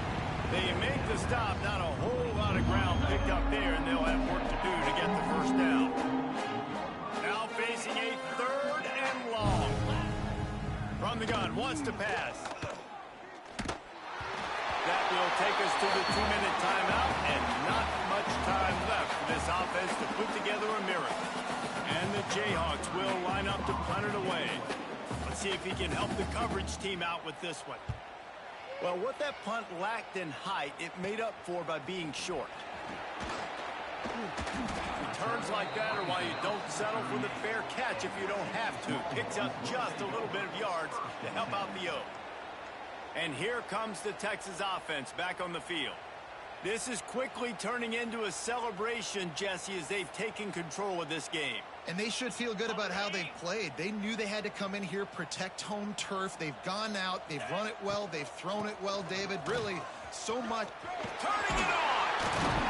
They make the stop. Not a whole lot of ground picked up there, and they'll have work to do to get the first down. Now facing a 3rd and long. From the gun, wants to pass. That will take us to the 2-minute timeout, and not much time left for this offense to put together a miracle. And the Jayhawks will line up to punt it away. Let's see if he can help the coverage team out with this one. Well, what that punt lacked in height, it made up for by being short. Returns like that are why you don't settle for the fair catch if you don't have to. Picks up just a little bit of yards to help out the Oak. And here comes the Texas offense back on the field. This is quickly turning into a celebration, Jesse, as they've taken control of this game. And they should feel good about how they've played. They knew they had to come in here, protect home turf. They've gone out, they've run it well, they've thrown it well, David. Really, so much. Turning it on!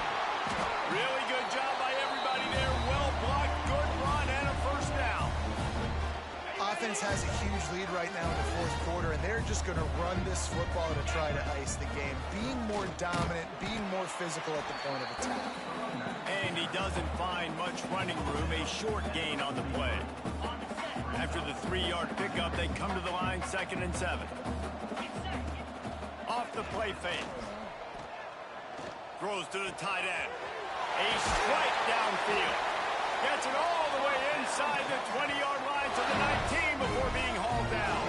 Really good job by everybody there. Well blocked, good run, and a first down. Offense has a huge lead right now in the fourth quarter, and they're just going to run this football to try to ice the game. Being more dominant, being more physical at the point of attack. And he doesn't find much running room, a short gain on the play. After the 3-yard pickup, they come to the line 2nd and 7. Off the play fake. Throws to the tight end. A strike downfield. Gets it all the way inside the 20-yard line to the 19 before being hauled down.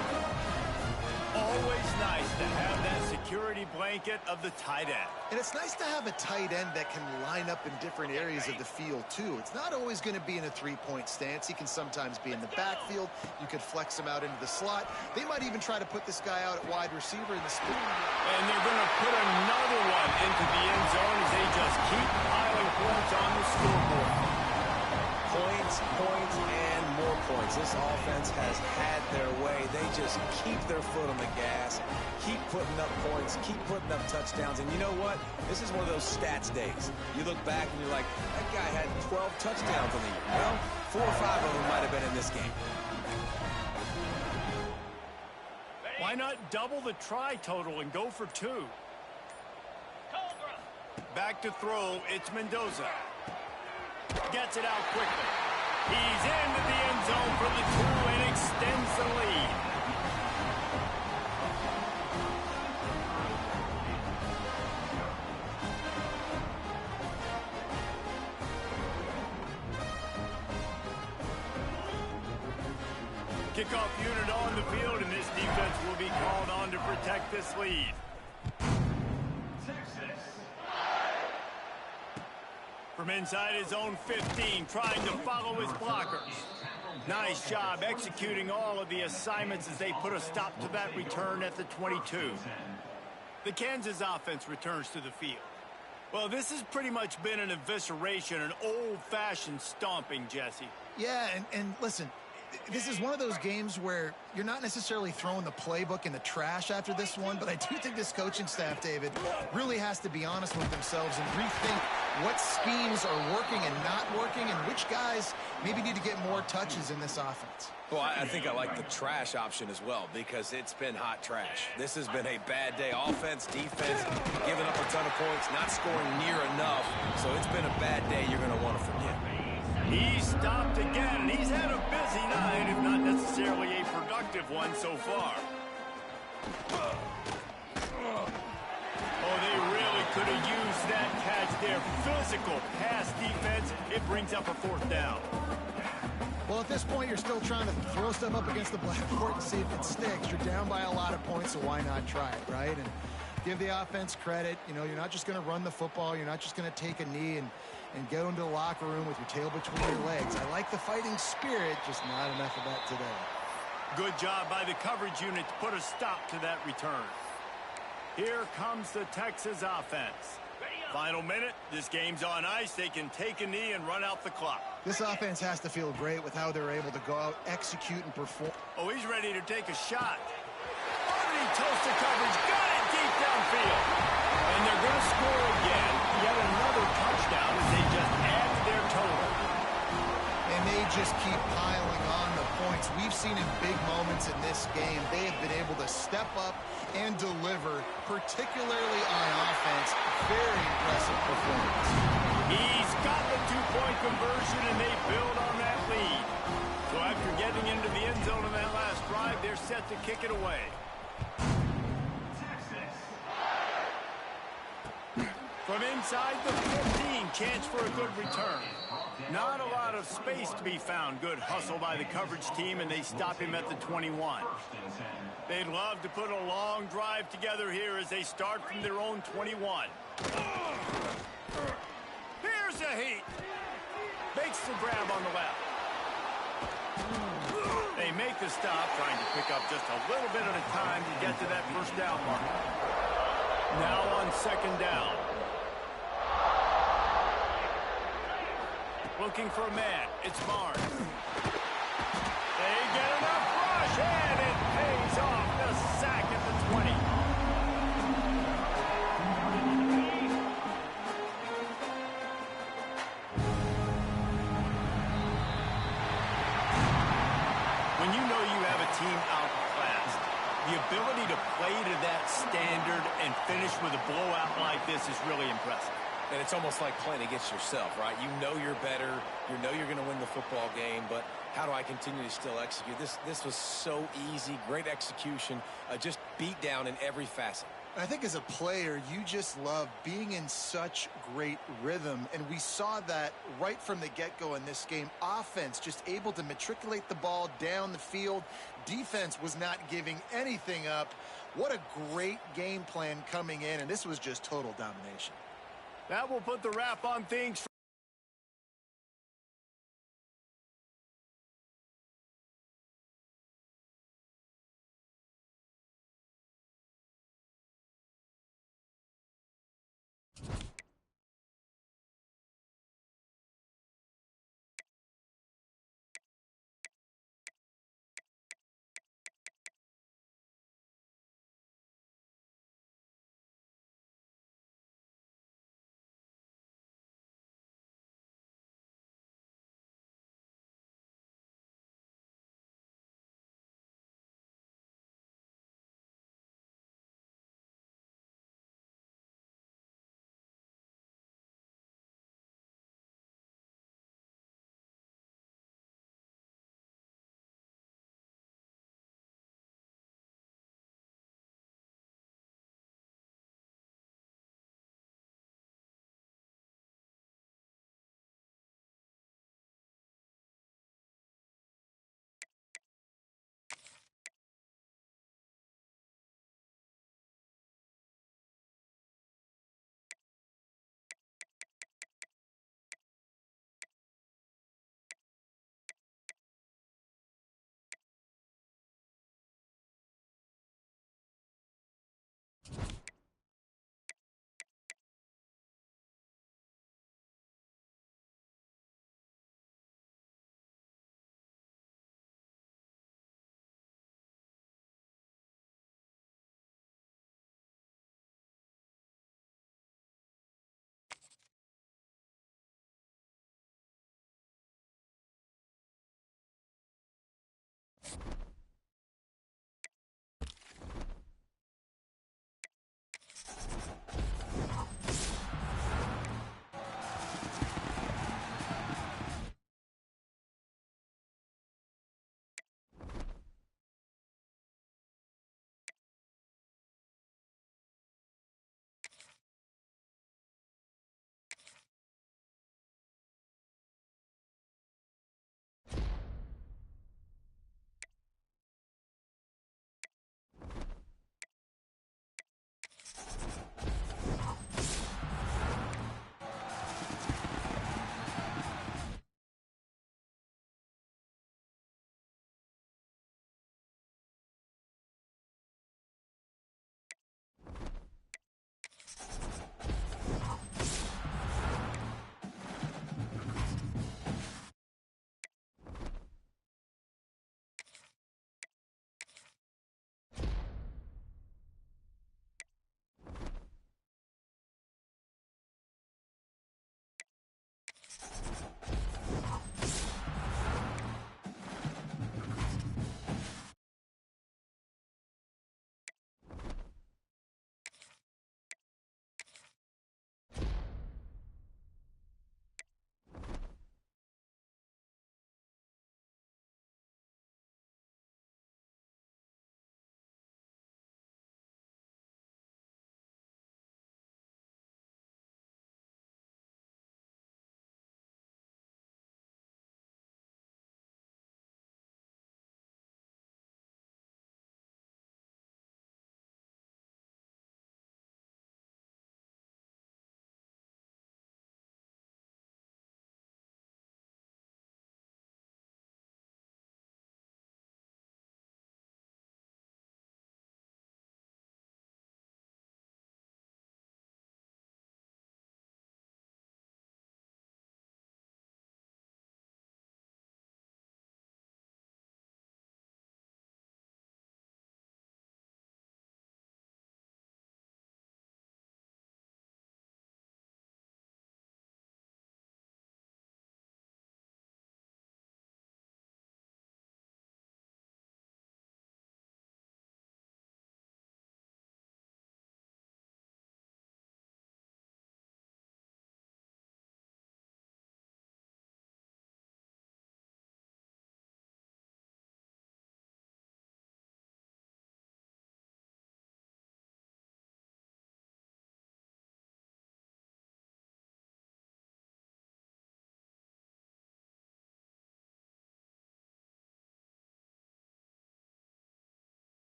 Always nice to have that security blanket of the tight end. And it's nice to have a tight end that can line up in different areas of the field, too. It's not always going to be in a three-point stance. He can sometimes be in the backfield. You could flex him out into the slot. They might even try to put this guy out at wide receiver in the split. And they're going to put another one into the end zone as they just keep piling points on the scoreboard. Points, points, and more points. This offense has had their way. They just keep their foot on the gas, keep putting up points, keep putting up touchdowns. And you know what? This is one of those stats days. You look back and you're like, that guy had 12 touchdowns on the year. Well, 4 or 5 of them might have been in this game. Why not double the try total and go for 2? Back to throw, it's Mendoza. Gets it out quickly. He's into the end zone for the 2 and extends the lead. Kickoff unit on the field, and this defense will be called on to protect this lead. From inside his own 15, trying to follow his blockers. Nice job executing all of the assignments as they put a stop to that return at the 22. The Kansas offense returns to the field. Well, this has pretty much been an evisceration, an old-fashioned stomping, Jesse. Yeah, and listen, this is one of those games where you're not necessarily throwing the playbook in the trash after this one, but I do think this coaching staff, David, really has to be honest with themselves and rethink what schemes are working and not working and which guys maybe need to get more touches in this offense. Well, I think I like the trash option as well because it's been hot trash. This has been a bad day. Offense, defense, giving up a ton of points, not scoring near enough. So it's been a bad day you're going to want to forget. He stopped again, and he's had a busy night, if not necessarily a productive one so far. Oh, they really could have used that catch there. Physical pass defense. It brings up a 4th down. Well, at this point, you're still trying to throw stuff up against the blackboard and see if it sticks. You're down by a lot of points, so why not try it, right? And give the offense credit. You know, you're not just going to run the football. You're not just going to take a knee and go into the locker room with your tail between your legs. I like the fighting spirit, just not enough of that today. Good job by the coverage unit to put a stop to that return. Here comes the Texas offense. Final minute. This game's on ice. They can take a knee and run out the clock. This offense has to feel great with how they're able to go out, execute, and perform. Oh, he's ready to take a shot. Already toasted coverage. Got it deep downfield. And they're going to score again. Yet another touchdown as they just add to their total. And they just keep piling on the points. We've seen in big moments in this game, they have been able to step up and deliver, particularly on offense. Very impressive performance. He's got the 2-point conversion, and they build on that lead. So after getting into the end zone in that last drive, they're set to kick it away. From inside the 15, chance for a good return. Not a lot of space to be found. Good hustle by the coverage team, and they stop him at the 21. They'd love to put a long drive together here as they start from their own 21. Here's a heat. Makes the grab on the left. They make the stop, trying to pick up just a little bit at a time to get to that 1st down mark. Now on 2nd down. Looking for a man. It's Barnes. They get enough rush, and it pays off. The sack at the 20. When you know you have a team outclassed, the ability to play to that standard and finish with a blowout like this is really impressive. And it's almost like playing against yourself, right? You know you're better. You know you're going to win the football game, but how do I continue to still execute? This was so easy, great execution, just beat down in every facet. I think as a player, you just love being in such great rhythm, and we saw that right from the get-go in this game. Offense just able to matriculate the ball down the field. Defense was not giving anything up. What a great game plan coming in, and this was just total domination. That will put the wrap on things.